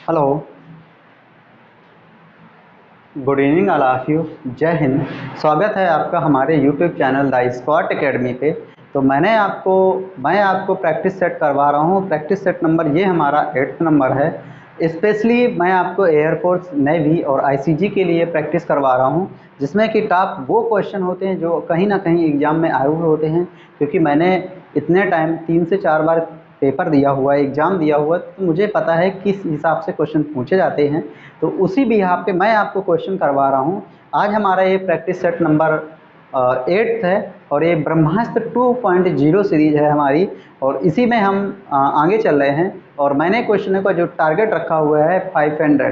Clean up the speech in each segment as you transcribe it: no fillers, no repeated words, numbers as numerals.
Hello, good evening all of you. जय हिंद। स्वागत है आपका हमारे YouTube channel the squat academy पे। तो मैं आपको प्रैक्टिस सेट करवा रहा हूँ। प्रैक्टिस सेट नंबर ये हमारा 8th नंबर है। स्पेशली मैं आपको एयरफोर्स, नेवी और आईसीजी के लिए प्रैक्टिस करवा रहा हूँ, जिसमें कि टॉप वो क्वेश्चन होते हैं जो कहीं ना कहीं एग्ज़ाम में आए हुए होते हैं। क्योंकि मैंने इतने टाइम 3 से 4 बार पेपर दिया हुआ है, एग्ज़ाम दिया हुआ है, तो मुझे पता है किस हिसाब से क्वेश्चन पूछे जाते हैं। तो उसी बिहाफ पे मैं आपको क्वेश्चन करवा रहा हूँ। आज हमारा ये प्रैक्टिस सेट नंबर 8th है और ये ब्रह्मास्त्र 2.0 सीरीज है हमारी, और इसी में हम आगे चल रहे हैं। और मैंने क्वेश्चन का जो टारगेट रखा हुआ है 500,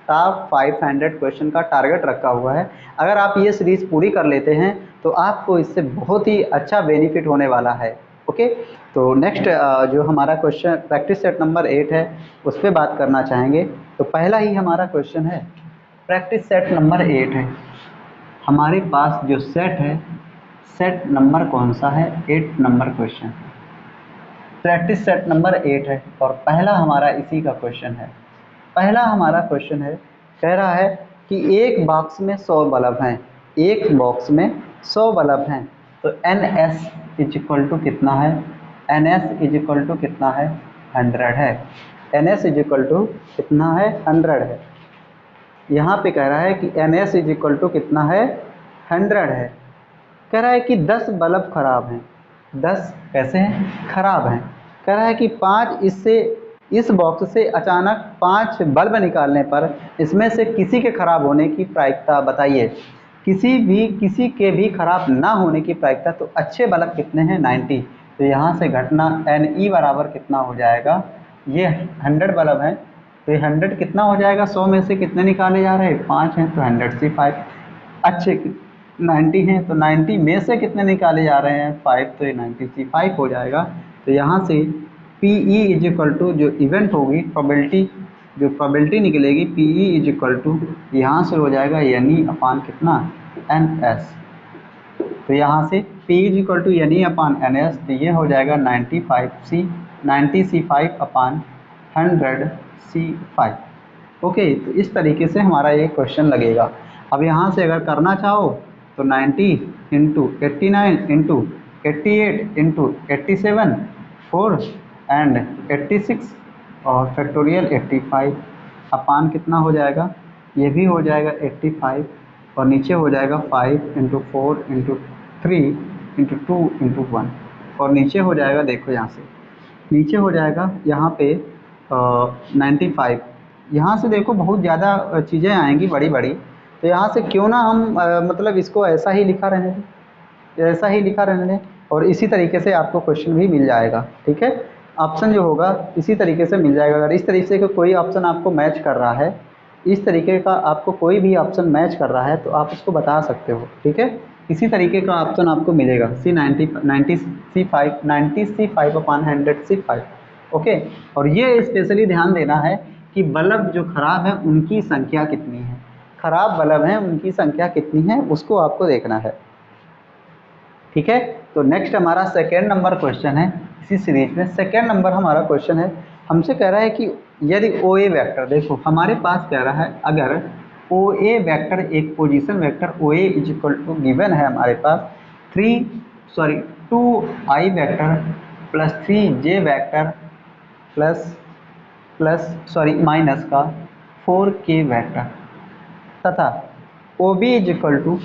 टॉप 500 क्वेश्चन का टारगेट रखा हुआ है। अगर आप ये सीरीज पूरी कर लेते हैं तो आपको इससे बहुत ही अच्छा बेनिफिट होने वाला है। ओके, तो नेक्स्ट जो हमारा क्वेश्चन प्रैक्टिस सेट नंबर 8 है उस पर बात करना चाहेंगे। तो पहला ही हमारा क्वेश्चन है, प्रैक्टिस सेट नंबर 8 है हमारे पास। जो सेट है, सेट नंबर कौन सा है? 8 number question. Practice set number 8 है और पहला हमारा इसी का क्वेश्चन है। पहला हमारा क्वेश्चन है, कह रहा है कि एक बॉक्स में 100 बल्ब हैं। एक बॉक्स में 100 बल्ब हैं, तो N S is equal to कितना है? N S is equal to कितना है? 100 है। N S is equal to कितना है? 100 है। यहाँ पे कह रहा है कि N S is equal to कितना है? 100 है। कह रहा है कि 10 बल्ब खराब हैं। 10 कैसे हैं? खराब हैं। कह रहा है कि इस बॉक्स से अचानक 5 बल्ब निकालने पर इसमें से किसी के खराब होने की प्रायिकता बताइए। किसी के भी खराब ना होने की प्रायिकता। तो अच्छे बल्ब कितने हैं? 90। तो यहाँ से घटना एन ई बराबर कितना हो जाएगा? ये 100 बल्ब हैं, तो ये 100 कितना हो जाएगा? 100 में से कितने निकाले जा रहे हैं? 5 हैं, तो 100C5। अच्छे 90 हैं, तो 90 में से कितने निकाले जा रहे हैं? 5, तो ये 90C5 हो जाएगा। तो यहाँ से P E is equal to जो इवेंट होगी, प्रोबेबिलिटी निकलेगी, P E is equal to यहाँ से हो जाएगा एन ई अपान कितना? N S. तो यहाँ से P is equal to N E upon N S, तो ये हो जाएगा 90C5 अपान 100C5। ओके, तो इस तरीके से हमारा ये क्वेश्चन लगेगा। अब यहाँ से अगर करना चाहो तो 90 इंटू 89 इंटू 88 इंटू 87 4 एंड 86 और फैक्टोरियल 85 अपान कितना हो जाएगा? ये भी हो जाएगा 85 और नीचे हो जाएगा 5 इंटू 4 इंटू 3 इंटू 2 इंटू 1 और नीचे हो जाएगा, देखो यहाँ से नीचे हो जाएगा यहाँ पे 95। यहाँ से देखो बहुत ज़्यादा चीज़ें आएंगी बड़ी बड़ी, तो यहाँ से क्यों ना हम मतलब इसको ऐसा ही लिखा रहने दें, ऐसा ही लिखा रहने दें, और इसी तरीके से आपको क्वेश्चन भी मिल जाएगा। ठीक है, ऑप्शन जो होगा इसी तरीके से मिल जाएगा। अगर इस तरीके से कोई ऑप्शन आपको मैच कर रहा है, इस तरीके का आपको कोई भी ऑप्शन मैच कर रहा है, तो आप उसको बता सकते हो। ठीक है, इसी तरीके का ऑप्शन आपको मिलेगा C90C5 अपान 100C5। ओके, और ये स्पेशली ध्यान देना है कि बल्ब जो खराब है उनकी संख्या कितनी है। खराब बल्ब हैं उनकी संख्या कितनी है, उसको आपको देखना है। ठीक है, तो नेक्स्ट हमारा सेकेंड नंबर क्वेश्चन है इसी सीरीज में। सेकेंड नंबर हमारा क्वेश्चन है, हमसे कह रहा है कि यदि ओ ए वैक्टर, देखो हमारे पास कह रहा है अगर ओ ए वैक्टर एक position vector O A is equal to given है हमारे पास 2i vector plus 3j vector minus का 4k वैक्टर तथा O B is equal to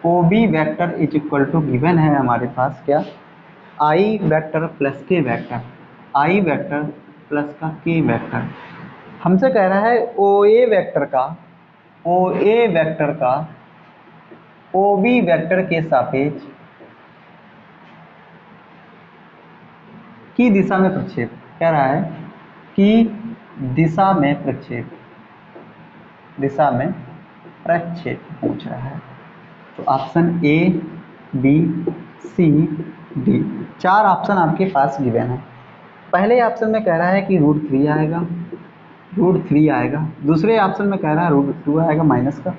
O B vector is equal to given है हमारे पास क्या? I vector plus K vector, I vector plus का के वैक्टर। हमसे कह रहा है ओ ए वैक्टर का ओ बी वैक्टर के सापेक्ष की दिशा में प्रक्षेप। कह रहा है कि दिशा में प्रक्षेप पूछ रहा है। तो option A B C D 4 option आपके पास गिवन है। पहले ऑप्शन में कह रहा है कि √3 आएगा, दूसरे ऑप्शन में कह रहा है √2 आएगा माइनस का,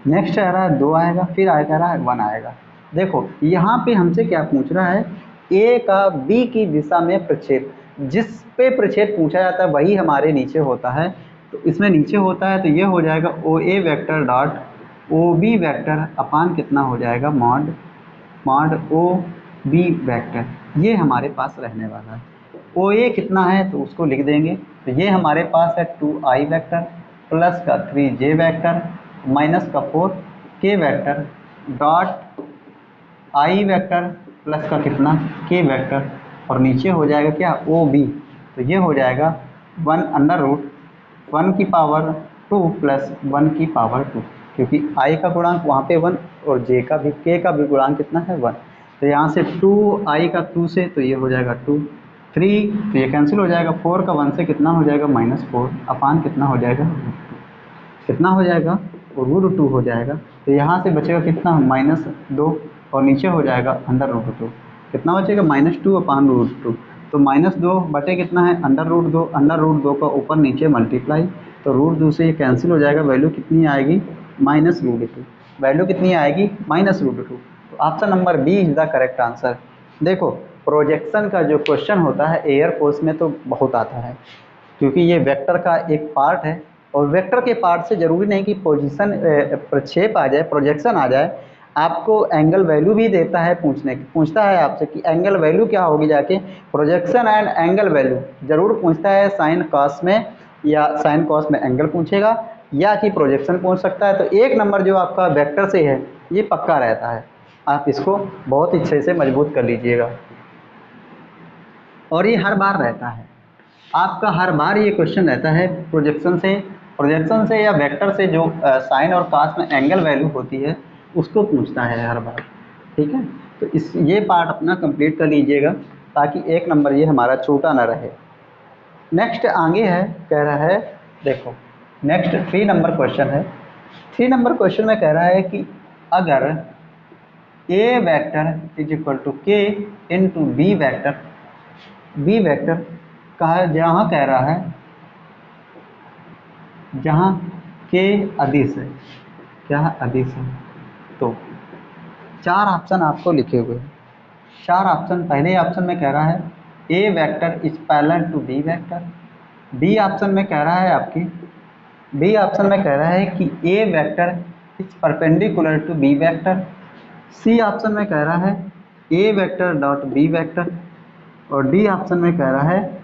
नेक्स्ट कह रहा है 2 आएगा, फिर कह रहा है 1 आएगा। देखो यहाँ पे हमसे क्या पूछ रहा है? ए का बी की दिशा में प्रक्षेप। जिस पे प्रक्षेप पूछा जाता है वही हमारे नीचे होता है। तो इसमें नीचे होता है तो ये हो जाएगा O A vector dot O B vector upon कितना हो जाएगा मॉड ओ बी वैक्टर, ये हमारे पास रहने वाला है। ओ ए कितना है तो उसको लिख देंगे, तो ये हमारे पास है 2i वैक्टर प्लस का 3j वैक्टर माइनस का 4k vector dot i vector plus का कितना k वैक्टर, और नीचे हो जाएगा क्या ओ बी, तो ये हो जाएगा 1 की पावर 2 प्लस 1 की पावर 2, क्योंकि i का गुणांक वहाँ पे 1 और j का भी k का भी गुणांक कितना है 1। तो यहाँ से 2i का 2 से तो ये हो जाएगा 2, 3 तो ये कैंसिल हो जाएगा, 4 का 1 से कितना हो जाएगा -4 अपान कितना हो जाएगा कितना हो जाएगा √2 हो जाएगा। तो यहाँ से बचेगा कितना -2 और नीचे हो जाएगा √2, कितना बचेगा -2 अपान √2, तो -2 बटे कितना है √2 का ऊपर नीचे मल्टीप्लाई, तो √2 से ये कैंसिल हो जाएगा, वैल्यू कितनी आएगी -√2, वैल्यू कितनी आएगी -√2। तो option number B is the correct answer. देखो प्रोजेक्शन का जो क्वेश्चन होता है एयरफोर्स में तो बहुत आता है, क्योंकि ये वेक्टर का एक पार्ट है, और वेक्टर के पार्ट से ज़रूरी नहीं कि पोजीशन प्रक्षेप आ जाए, प्रोजेक्शन आ जाए, आपको एंगल वैल्यू भी देता है पूछता है आपसे कि एंगल वैल्यू क्या होगी, जाके प्रोजेक्शन एंड एंगल वैल्यू ज़रूर पूछता है, साइन कॉस में या साइन कॉस में एंगल पूछेगा या कि प्रोजेक्शन पूछ सकता है। तो एक नंबर जो आपका वेक्टर से है ये पक्का रहता है, आप इसको बहुत अच्छे से मजबूत कर लीजिएगा, और ये हर बार रहता है आपका, हर बार ये क्वेश्चन रहता है प्रोजेक्शन से या वेक्टर से जो साइन और कॉस में एंगल वैल्यू होती है उसको पूछता है हर बार, ठीक है। तो ये पार्ट अपना कंप्लीट कर लीजिएगा ताकि एक नंबर ये हमारा छूटा ना रहे। नेक्स्ट आगे है, कह रहा है देखो नेक्स्ट 3 नंबर क्वेश्चन है। 3 नंबर क्वेश्चन में कह रहा है कि अगर ए वैक्टर इज इक्वल टू के इंटू बी वैक्टर कहा, जहाँ कह रहा है जहाँ के अदिश है, क्या अदिश है, तो 4 ऑप्शन आपको लिखे हुए हैं। 4 ऑप्शन, पहले ऑप्शन में कह रहा है A vector is parallel to B vector, B option में कह रहा है कि A vector is perpendicular to B vector, C option में कह रहा है A vector dot B vector, और डी ऑप्शन में कह रहा है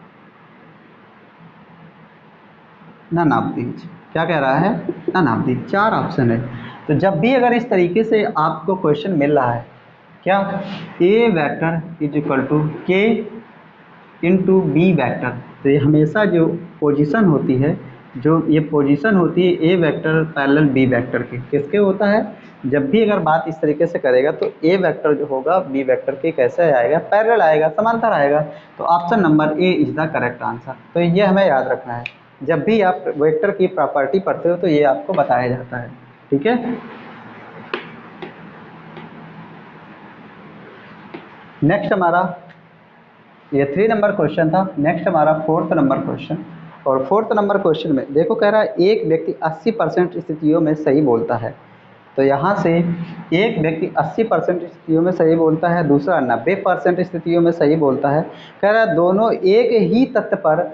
नन ऑफ दीज, क्या कह रहा है नन ऑफ दीज। 4 ऑप्शन है। तो जब भी अगर इस तरीके से आपको क्वेश्चन मिल रहा है क्या ए वैक्टर इज इक्वल टू के इंटू बी वैक्टर, तो ये हमेशा जो पोजीशन होती है A vector parallel B vector की, किसके होता है, जब भी अगर बात इस तरीके से करेगा तो ए वैक्टर जो होगा बी वैक्टर के कैसे आएगा, पैरेलल आएगा, समांतर आएगा। तो option number A is the correct answer. तो ये हमें याद रखना है, जब भी आप वेक्टर की प्रॉपर्टी पढ़ते हो तो ये आपको बताया जाता है, ठीक है। नेक्स्ट हमारा ये 3 नंबर क्वेश्चन था। नेक्स्ट हमारा 4th नंबर क्वेश्चन, और 4th नंबर क्वेश्चन में देखो कह रहा है एक व्यक्ति 80% स्थितियों में सही बोलता है। तो यहाँ से एक व्यक्ति 80% स्थितियों में सही बोलता है, दूसरा 90% स्थितियों में सही बोलता है। कह रहा है दोनों एक ही तथ्य पर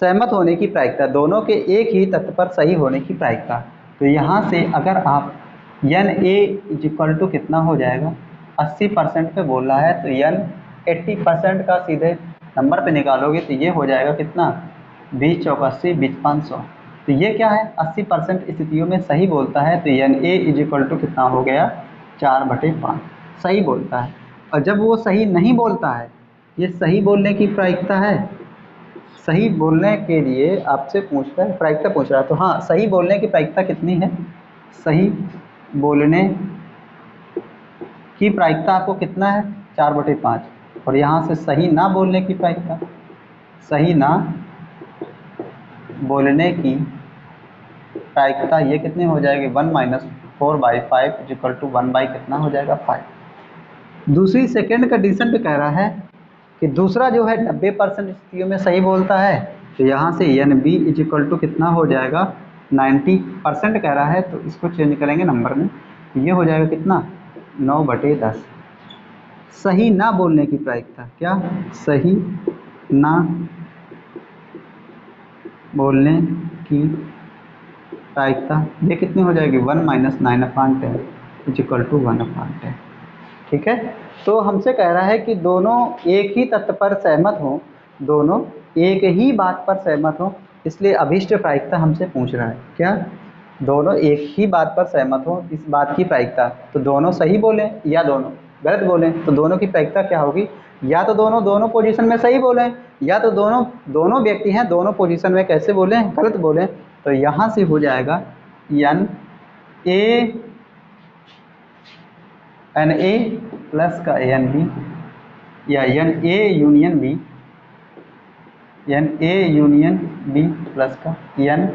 सहमत होने की प्रायिकता, दोनों के एक ही तथ्य पर सही होने की प्रायिकता। तो यहाँ से अगर आप N A is equal to कितना हो जाएगा, 80% पे बोल रहा है तो एन 80% का सीधे नंबर पे निकालोगे तो ये हो जाएगा कितना 20 चौक 80 20 500। तो ये क्या है 80% स्थितियों में सही बोलता है, तो N A is equal to कितना हो गया 4/5 सही बोलता है। और जब वो सही नहीं बोलता है, ये सही बोलने की प्रायिकता है, सही बोलने के लिए आपसे पूछता है, प्रायिकता पूछ रहा है। तो हाँ सही बोलने की प्रायिकता कितनी है, सही बोलने की प्रायिकता आपको कितना है 4/5, और यहाँ से सही ना बोलने की प्रायिकता, सही ना बोलने की प्रायिकता ये कितने हो जाएगी 1 - 4/5 इक्वल टू 1 कितना हो जाएगा 5। दूसरी सेकेंड कंडीशन पे कह रहा है कि दूसरा जो है 90% स्थितियों में सही बोलता है, तो यहाँ से N B is equal to कितना हो जाएगा 90% कह रहा है, तो इसको चेंज करेंगे नंबर में, ये हो जाएगा कितना 9/10। सही ना बोलने की प्रायिकता, क्या सही ना बोलने की प्रायिकता ये कितनी हो जाएगी 1 - 9/10 = 1/10। ठीक है, तो हमसे कह रहा है कि दोनों एक ही तत्व पर सहमत हों, दोनों एक ही बात पर सहमत हों, इसलिए अभीष्ट प्रायिकता हमसे पूछ रहा है क्या, दोनों एक ही बात पर सहमत हों, इस बात की प्रायिकता, तो दोनों सही बोलें या दोनों गलत बोलें, तो दोनों की प्रायिकता क्या होगी, या तो दोनों दोनों पोजीशन में सही बोलें, या तो दोनों दोनों व्यक्ति हैं दोनों पोजीशन में कैसे बोलें, गलत बोलें। तो यहाँ से हो जाएगा एन ए प्लस का एन बी, या N A union B plus का एन,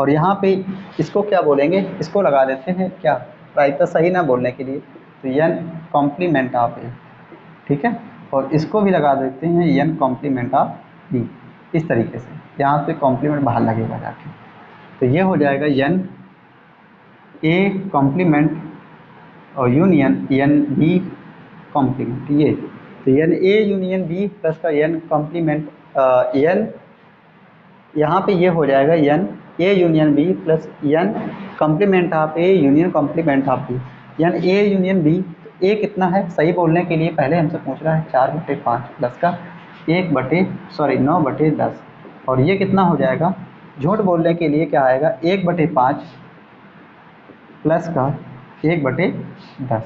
और यहाँ पे इसको क्या बोलेंगे, इसको लगा देते हैं क्या, प्रायिकता सही ना बोलने के लिए, तो एन कॉम्प्लीमेंट ऑफ ए। ठीक है, और इसको भी लगा देते हैं एन कॉम्प्लीमेंट ऑफ बी, इस तरीके से यहाँ पे कॉम्प्लीमेंट बाहर लगेगा जाके, तो ये हो जाएगा एन ए कॉम्प्लीमेंट और यूनियन एन बी कॉम्प्लीमेंट, ये तो N A union B plus का एन कॉम्प्लीमेंट एन, यहाँ पे ये हो जाएगा N A union B plus N complement of A union complement of B, N A union B, A कितना है सही बोलने के लिए पहले हमसे पूछ रहा है 4/5 प्लस का 9/10, और ये कितना हो जाएगा, झूठ बोलने के लिए क्या आएगा 1/5 प्लस का 1/10,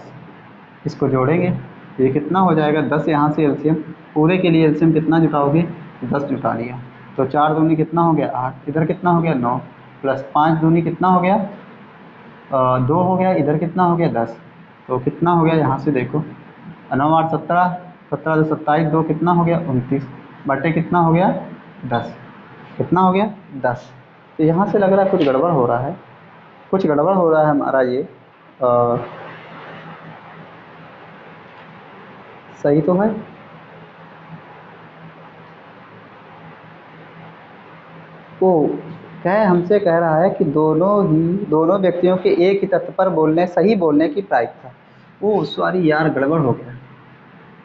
इसको जोड़ेंगे ये कितना हो जाएगा 10, यहाँ से एलसीएम पूरे के लिए एलसीएम कितना जुटाओगे 10 जुटा लिया, तो 4 दूनी कितना हो गया 8, इधर कितना हो गया 9, प्लस 5 दूनी कितना हो गया 2 हो गया, इधर कितना हो गया 10, तो कितना हो गया यहाँ से देखो 9 8 17, 17 2 27, 2 कितना हो गया 29 बटे कितना हो गया 10, कितना हो गया 10। तो यहाँ से लग रहा है कुछ गड़बड़ हो रहा है, कुछ गड़बड़ हो रहा है हमारा ये सही तो है, वो हमसे कह रहा है कि दोनों व्यक्तियों के एक ही तत्व पर सही बोलने की प्रायिकता, ओ सॉरी यार गड़बड़ हो गया,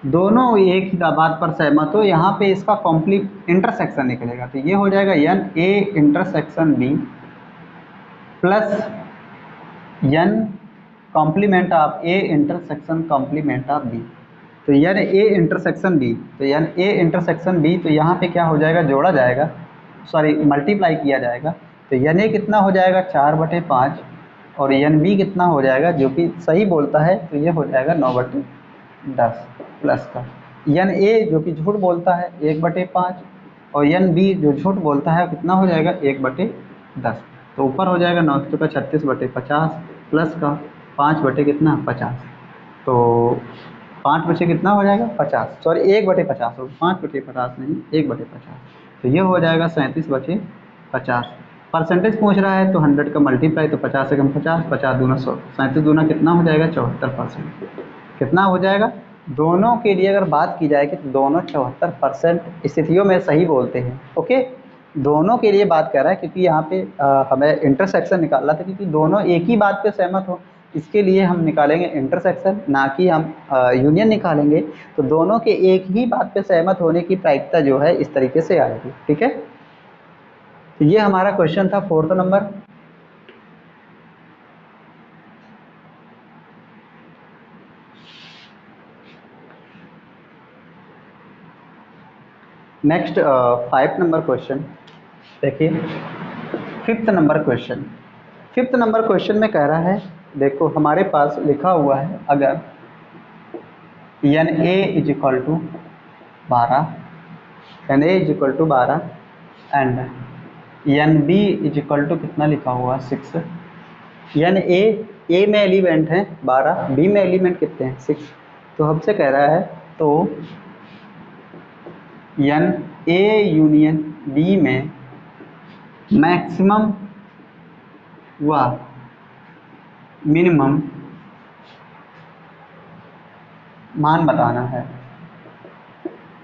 दोनों एक ही बात पर सहमत हो, यहाँ पे इसका इंटरसेक्शन निकलेगा, तो ये हो जाएगा N A intersection B plus N complement of A intersection complement of B, तो एन ए इंटरसेक्शन बी, तो एन ए इंटरसेक्शन बी, तो यहाँ पे क्या हो जाएगा जोड़ा जाएगा, सॉरी मल्टीप्लाई किया जाएगा, तो एन ए कितना हो जाएगा 4/5 और एन बी कितना हो जाएगा जो कि सही बोलता है, तो ये हो जाएगा 9/10 प्लस का एन ए जो कि झूठ बोलता है 1/5 और एन बी जो झूठ बोलता है कितना हो जाएगा 1/10, तो ऊपर हो जाएगा 9 का 36/50 प्लस का 5 कितना 50, तो 5 बचे कितना हो जाएगा 50, सॉरी 1/50 हो, 5/50 नहीं 1/50, तो ये हो जाएगा 37/50। परसेंटेज पूछ रहा है तो 100 का मल्टीप्लाई, तो 50 से कम 50, 50 दूना 100, 37 दूना कितना हो जाएगा 74%, कितना हो जाएगा, दोनों के लिए अगर बात की जाएगी तो दोनों 74% स्थितियों में सही बोलते हैं। ओके, दोनों के लिए बात कर रहा है क्योंकि यहाँ पे हमें इंटरसेक्शन निकालना था, क्योंकि दोनों एक ही बात पे सहमत हो, इसके लिए हम निकालेंगे इंटरसेक्शन, ना कि हम यूनियन निकालेंगे, तो दोनों के एक ही बात पे सहमत होने की प्रायिकता जो है इस तरीके से आएगी। ठीक है, तो ये हमारा क्वेश्चन था 4th number. Next 5th number question देखिए, 5th number question, 5th number question में कह रहा है, देखो हमारे पास लिखा हुआ है, अगर N A is equal to 12 and N B is equal to कितना लिखा हुआ 6, एन ए में एलिमेंट है 12, बी में एलिमेंट कितने हैं 6, तो हमसे कह रहा है तो एन ए यूनियन बी में मैक्सिमम व मिनिमम मान बताना है,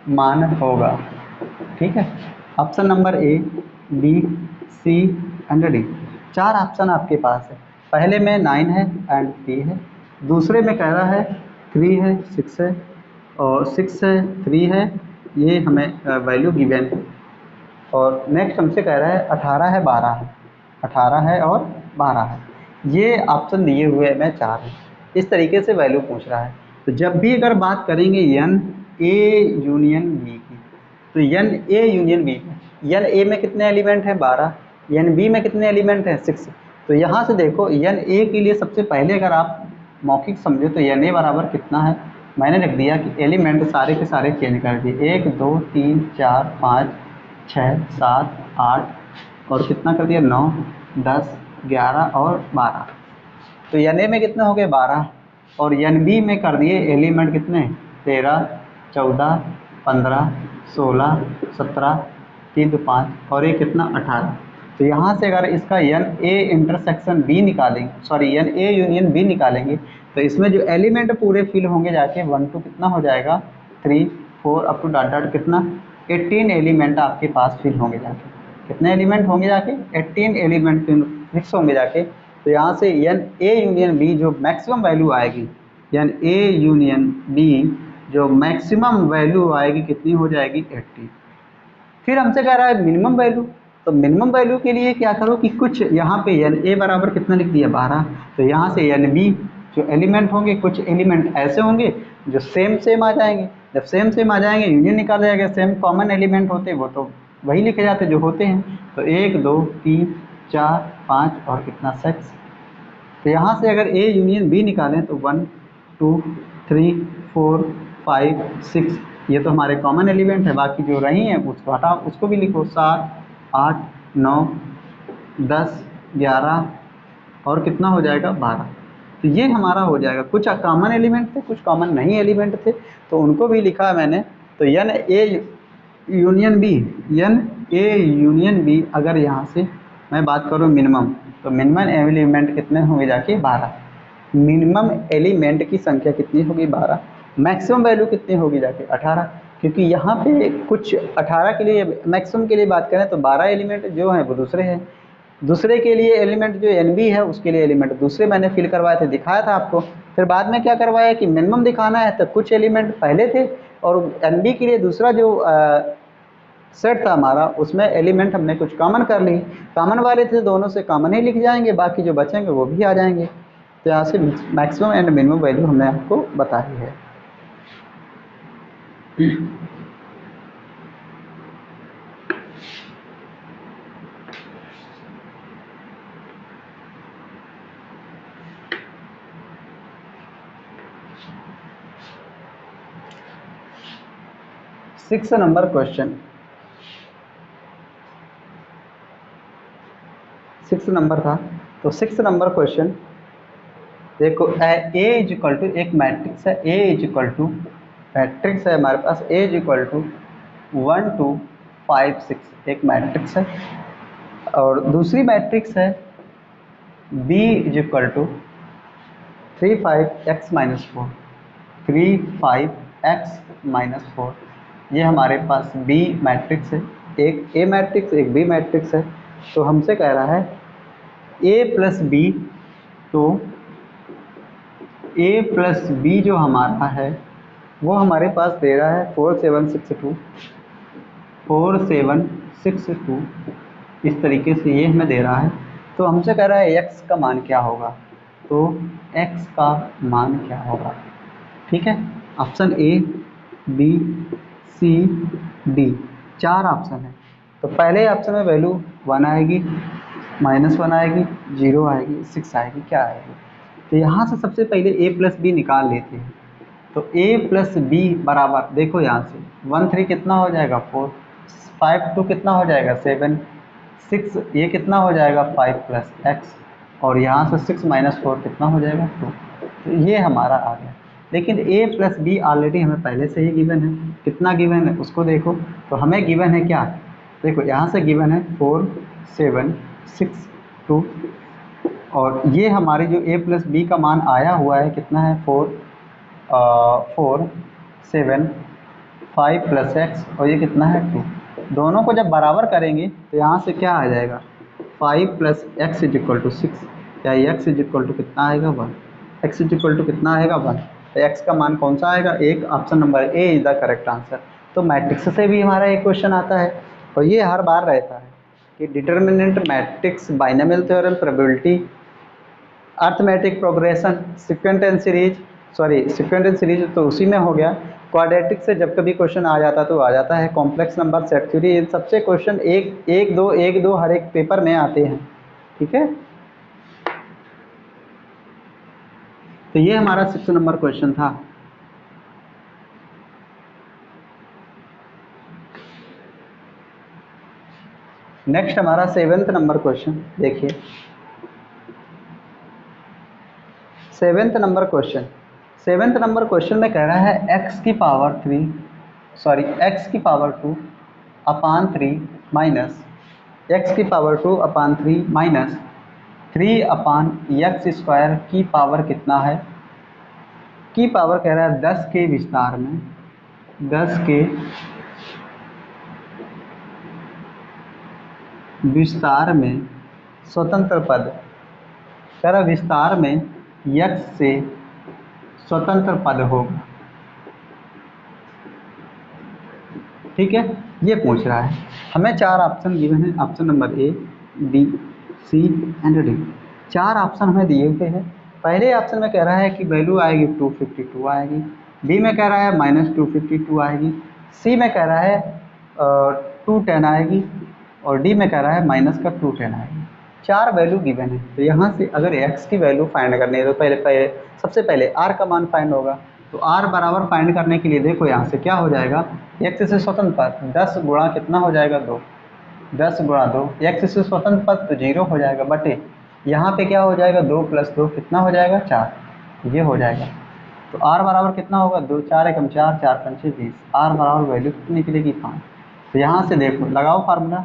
मान होगा। ठीक है, option number A B C and D, 4 option आपके पास है, पहले में 9 है एंड 3 है, दूसरे में कह रहा है 3 है 6 है और 6 है 3 है ये हमें वैल्यू गिवन है। और नेक्स्ट हमसे कह रहा है 18 है 12 है, 18 है और 12 है, ये ऑप्शन दिए हुए हैं मैं 4 है, इस तरीके से वैल्यू पूछ रहा है। तो जब भी अगर बात करेंगे एन ए यूनियन बी की, तो N A union B, N A में कितने एलिमेंट हैं 12, एन बी में कितने एलिमेंट हैं 6। तो यहाँ से देखो एन ए के लिए सबसे पहले अगर आप मौखिक समझो तो एन ए बराबर कितना है, मैंने रख दिया कि एलिमेंट सारे के सारे चेंज कर दिए, 1 2 3 4 5 6 7 8 और कितना कर दिया 9 10 11 और 12। तो एन ए में कितने हो गए 12, और एन बी में कर दिए एलिमेंट कितने 13 14 15 16 17 3 2 5 और ये कितना 18। तो यहाँ से अगर इसका एन ए इंटरसेक्शन बी निकालेंगे, sorry N A union B निकालेंगे, तो इसमें जो एलिमेंट पूरे फिल होंगे जाके 1 2 कितना हो जाएगा 3 4 अप टू डॉट डॉट कितना 18 एलिमेंट आपके पास फिल होंगे जाके। कितने एलिमेंट होंगे जाके 18 एलिमेंट फिक्स होंगे जाके। तो यहाँ से एन ए यूनियन बी जो मैक्सिमम वैल्यू आएगी, एन ए यूनियन बी जो मैक्सिमम वैल्यू आएगी कितनी हो जाएगी 80। फिर हमसे कह रहा है मिनिमम वैल्यू, तो मिनिमम वैल्यू के लिए क्या करो कि कुछ यहाँ पे एन ए बराबर कितना लिख दिया 12, तो यहाँ से एन बी जो एलिमेंट होंगे कुछ एलिमेंट ऐसे होंगे जो सेम आ जाएंगे, जब सेम आ जाएंगे यूनियन निकाल जाएगा, सेम कॉमन एलिमेंट होते वो तो वही लिखे जाते जो होते हैं। तो 1 2 3 4 5 और कितना 6। तो यहाँ से अगर ए यूनियन बी निकालें तो 1 2 3 4 5 6, ये तो हमारे कॉमन एलिमेंट है, बाकी जो रही हैं उसको हटाओ, उसको भी लिखो 7 8 9 10 11 और कितना हो जाएगा 12। तो ये हमारा हो जाएगा, कुछ कॉमन एलिमेंट थे कुछ कॉमन नहीं एलिमेंट थे तो उनको भी लिखा मैंने। तो N A union B, N A union B अगर यहाँ से मैं बात करूँ मिनिमम, तो मिनिमम एलिमेंट कितने होंगे जाके 12, मिनिमम एलिमेंट की संख्या कितनी होगी 12, मैक्सिमम वैल्यू कितनी होगी जाके 18, क्योंकि यहाँ पे कुछ 18 के लिए मैक्सिमम के लिए बात करें तो 12 एलिमेंट जो हैं वो दूसरे हैं, दूसरे के लिए एलिमेंट जो एन बी है उसके लिए एलिमेंट दूसरे मैंने फिल करवाए थे, दिखाया था आपको। फिर बाद में क्या करवाया कि मिनिमम दिखाना है तो कुछ एलिमेंट पहले थे और एन बी के लिए दूसरा जो सेट था हमारा उसमें एलिमेंट हमने कुछ कॉमन कर ली, कॉमन वाले थे दोनों से कॉमन ही लिख जाएंगे, बाकी जो बचेंगे वो भी आ जाएंगे। तो यहाँ से मैक्सिमम एंड मिनिमम वैल्यू हमने आपको बताई है। सिक्स नंबर क्वेश्चन, 6 नंबर था। तो 6 नंबर क्वेश्चन देखो, ए इज इक्वल टू एक मैट्रिक्स है, ए इज इक्वल टू मैट्रिक्स है हमारे पास, ए इज इक्वल टू 1 2 5 6 एक मैट्रिक्स है, और दूसरी मैट्रिक्स है B is equal to 3 5 x minus 4, 3 5 x minus 4, ये हमारे पास बी मैट्रिक्स है, एक ए मैट्रिक्स एक बी मैट्रिक्स है। तो हमसे कह रहा है ए प्लस बी, तो ए प्लस बी जो हमारा है वो हमारे पास दे रहा है 4 7 6 2, 4 7 6 2, इस तरीके से ये हमें दे रहा है। तो हमसे कह रहा है x का मान क्या होगा, तो x का मान क्या होगा, ठीक है। Option A B C D 4 option है। तो पहले ऑप्शन में वैल्यू 1 आएगी, -1 आएगी, 0 आएगी, 6 आएगी, क्या आएगी। तो यहाँ से सबसे पहले a प्लस बी निकाल लेते हैं। तो a प्लस बी बराबर देखो यहाँ से 1 3 कितना हो जाएगा 4, 5 2 कितना हो जाएगा 7, 6 ये कितना हो जाएगा 5 प्लस x, और यहाँ से 6 माइनस 4 कितना हो जाएगा 2। तो ये हमारा आ गया। लेकिन a प्लस बी ऑलरेडी हमें पहले से ही गिवन है, कितना गिवन है उसको देखो। तो हमें गिवन है क्या, देखो यहाँ से गिवन है 4 7 6 2, और ये हमारी जो a प्लस बी का मान आया हुआ है कितना है 4 7 5 प्लस x, और ये कितना है 2। दोनों को जब बराबर करेंगे तो यहाँ से क्या आ जाएगा 5 plus X is equal to 6, या x इज इक्वल टू कितना आएगा 1, x इज इक्वल टू कितना आएगा 1। तो x का मान कौन सा आएगा, एक option number A is the correct answer. तो मैट्रिक्स से भी हमारा एक क्वेश्चन आता है, और ये हर बार रहता है कि determinant matrix, binomial theorem, probability, arithmetic progression, sequence and series, sequence and series तो उसी में हो गया। क्वाड्रेटिक से जब कभी क्वेश्चन आ जाता तो आ जाता है। कॉम्प्लेक्स नंबर, सेट थ्योरी, इन सबसे क्वेश्चन एक दो हर एक पेपर में आते हैं, ठीक है। तो ये हमारा 6 नंबर क्वेश्चन था। नेक्स्ट हमारा 7th नंबर क्वेश्चन देखिए। 7th नंबर क्वेश्चन में कह रहा है x की पावर 2 अपान 3 माइनस x की पावर 2 अपान 3 माइनस 3 अपान एक्स स्क्वायर की पावर कितना है। की पावर कह रहा है 10 के विस्तार में, 10 के विस्तार में स्वतंत्र पद, कह रहा विस्तार में x से स्वतंत्र पद होगा, ठीक है। ये पूछ रहा है, हमें 4 ऑप्शन गिवन है, option number A, B, C and D. 4 option हमें दिए हुए हैं। पहले ऑप्शन में कह रहा है कि वैल्यू आएगी 252 आएगी, बी में कह रहा है -252 आएगी, सी में कह रहा है 210 आएगी, और डी में कह रहा है -210 आएगी। 4 वैल्यू गिवन है। तो यहाँ से अगर x की वैल्यू फाइंड करनी है तो सबसे पहले r का मान फाइंड होगा। तो r बराबर फाइंड करने के लिए देखो यहाँ से क्या हो जाएगा, x से स्वतंत्र पद 10 गुणा कितना हो जाएगा 2, 10 गुणा 2, x से स्वतंत्र पद तो 0 हो जाएगा, बटे यहाँ पे क्या हो जाएगा 2 + 2 कितना हो जाएगा 4, ये हो जाएगा। तो r बराबर कितना होगा 2, 4 एकम 4, 4 पंचे 20, r बराबर वैल्यू कितनी निकलेगी 5। तो यहाँ से देखो लगाओ फार्मूला,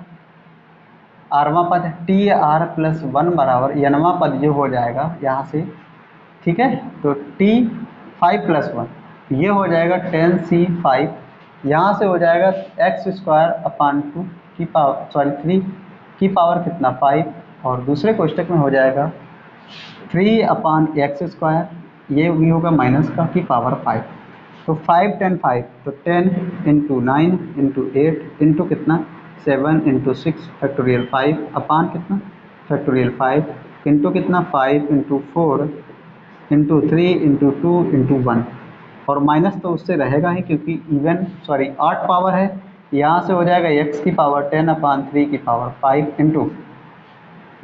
आरवां पद TR+1 बराबर nवां पद जो हो जाएगा यहाँ से, ठीक है। तो T5+1 ये हो जाएगा 10C5, यहाँ से हो जाएगा x² की पावर 3 की पावर कितना 5, और दूसरे कोष्टक में हो जाएगा 3/x², ये भी होगा माइनस का की पावर 5। तो 5 10 5, तो 10 × 9 × 8 इंटू कितना 7 × 6 फैक्टोरियल 5 अपान कितना फैक्टोरियल 5 इंटू कितना 5 × 4 इंटू 3 इंटू 2 इंटू 1, और माइनस तो उससे रहेगा ही क्योंकि 8 पावर है। यहाँ से हो जाएगा x की पावर 10/3 की पावर 5 इंटू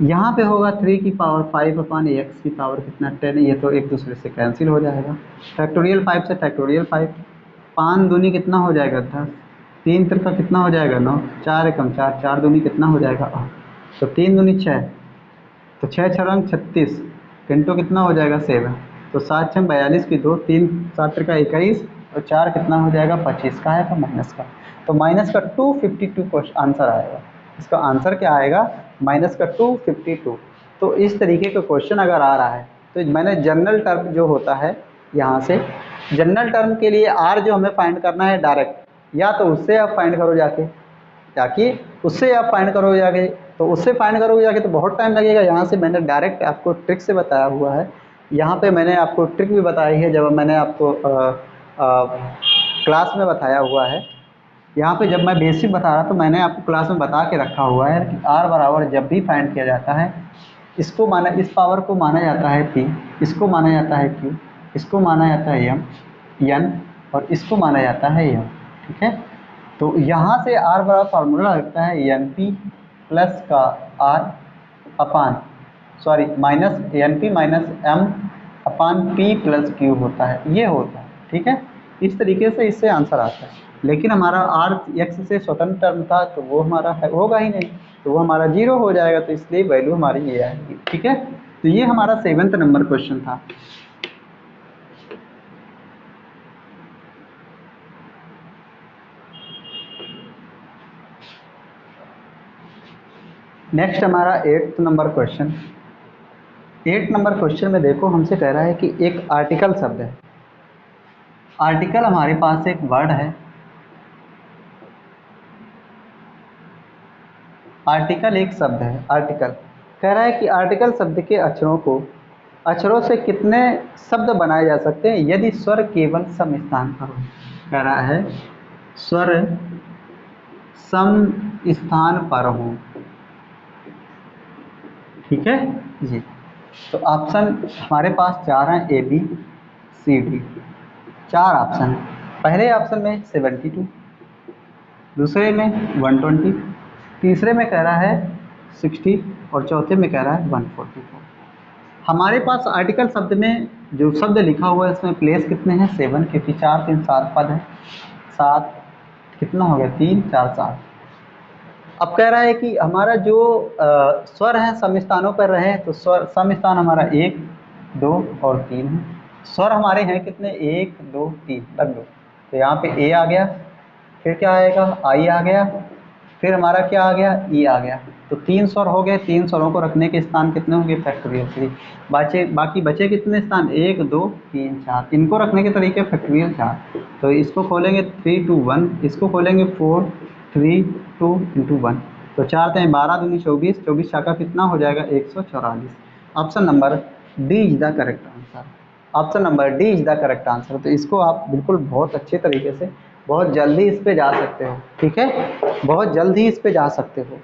यहाँ पे होगा 3 की पावर 5/x की पावर कितना 10, ये तो एक दूसरे से कैंसिल हो जाएगा। फैक्टोरियल 5 से फैक्टोरियल 5, 5 दूनी कितना हो जाएगा 10, 3 तिरका कितना हो जाएगा 9, 4 एकम 4, 4 दूनी कितना हो जाएगा 8, तो 3 दूनी 6, तो 6 छरंग 36 इंटू कितना हो जाएगा 7, तो 7 छंग 42 की 2, 3 7 तिरका 21, और 4 कितना हो जाएगा 25 का है माइनस का, तो माइनस का 252 आंसर आएगा। इसका आंसर क्या आएगा माइनस का 252। तो इस तरीके का क्वेश्चन अगर आ रहा है तो मैंने जनरल टर्म जो होता है, यहाँ से जनरल टर्म के लिए r जो हमें फाइंड करना है डायरेक्ट, या तो उससे आप फाइंड करो जाके, उससे आप फाइंड करोगे जाके, तो उससे फाइंड करोगे जाके तो बहुत टाइम लगेगा। यहाँ से मैंने डायरेक्ट आपको ट्रिक से बताया हुआ है। यहाँ पे मैंने आपको ट्रिक भी बताई है जब मैंने आपको क्लास में बताया हुआ है। यहाँ पे जब मैं बेसिक बता रहा तो मैंने आपको क्लास में बता के रखा हुआ है कि r बराबर जब भी फाइंड किया जाता है, इसको माना, इस पावर को माना जाता है p, इसको माना जाता है q, इसको माना जाता है m, n, और इसको माना जाता है m, ठीक है। तो यहाँ से r बराबर फार्मूला लगता है np प्लस का r upon minus np minus m अपान p प्लस q होता है, ये होता है, ठीक है। इस तरीके से इससे आंसर आता है। लेकिन हमारा r x से स्वतंत्र टर्म था तो वो हमारा होगा ही नहीं, तो वो हमारा 0 हो जाएगा, तो इसलिए वैल्यू हमारी ये आएगी, ठीक है। तो ये हमारा 7th नंबर क्वेश्चन था। नेक्स्ट हमारा 8th number question. 8 number question में देखो हमसे कह रहा है कि एक आर्टिकल शब्द है। आर्टिकल हमारे पास एक वर्ड है, आर्टिकल एक शब्द है। आर्टिकल कह रहा है कि आर्टिकल शब्द के अक्षरों से कितने शब्द बनाए जा सकते हैं यदि स्वर केवल सम स्थान पर हो। कह रहा है स्वर सम स्थान पर हों। ठीक है जी। तो ऑप्शन हमारे पास चार हैं, ए बी सी डी, चार ऑप्शन है। पहले ऑप्शन में 72, दूसरे में 120, तीसरे में कह रहा है 60 और चौथे में कह रहा है 144। हमारे पास आर्टिकल शब्द में जो शब्द लिखा हुआ है इसमें प्लेस कितने हैं 7, क्योंकि 4 3 7 पद है। 7 कितना हो गया 3 4 7। अब कह रहा है कि हमारा जो स्वर हैं सम स्थानों पर रहे, तो स्वर सम स्थान हमारा 1 2 और 3 है। स्वर हमारे हैं कितने 1 2 3 लग दो। तो यहाँ पे ए आ गया, फिर क्या आएगा आई आ गया, फिर हमारा क्या आ गया ई आ गया। तो 3 स्वर हो गए, 3 स्वरों को रखने के स्थान कितने होंगे फैक्टोरियल 3। बाकी बचे कितने स्थान 1 2 3 4, इनको रखने के तरीके फैक्टोरियल 4। तो इसको खोलेंगे 3 2 1, इसको खोलेंगे 4 3 2 इंटू 1। तो 4 3 12 दूनी 24, 24 छक्का कितना हो जाएगा 144। Option number D is the correct answer. Option number D is the correct answer. तो इसको आप बिल्कुल बहुत अच्छे तरीके से बहुत जल्दी इस पे जा सकते हो। ठीक है, बहुत जल्दी इस पे जा सकते हो।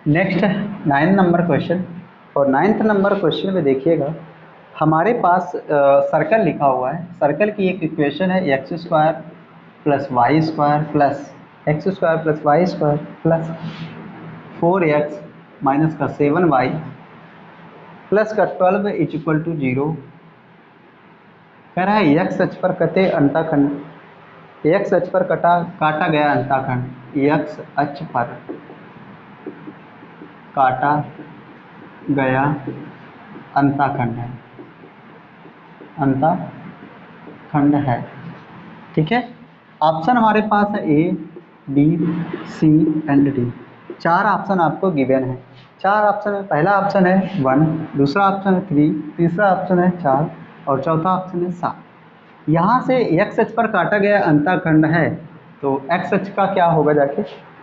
Next 9 number question. और 9th नंबर क्वेश्चन में देखिएगा हमारे पास सर्कल लिखा हुआ है। सर्कल की एक इक्वेशन है X square plus Y square plus X square plus Y square plus 4x minus का 7y प्लस का 12 इज इक्वल टू 0। कह रहा है एक्स अक्ष पर कटे अंताखंड, एक्स अक्ष पर काटा गया अंताखंड, एक्स अक्ष पर काटा गया अंताखंड है, अंताखंड है। ठीक है, ऑप्शन हमारे पास है A B C and D. 4 option आपको गिवन है। 4 ऑप्शन में पहला ऑप्शन है 1, दूसरा ऑप्शन है 3, तीसरा ऑप्शन है 4 और चौथा ऑप्शन है 7। यहाँ से एक्स अक्ष पर काटा गया अंताखंड है, तो एक्स अक्ष का क्या होगा जाके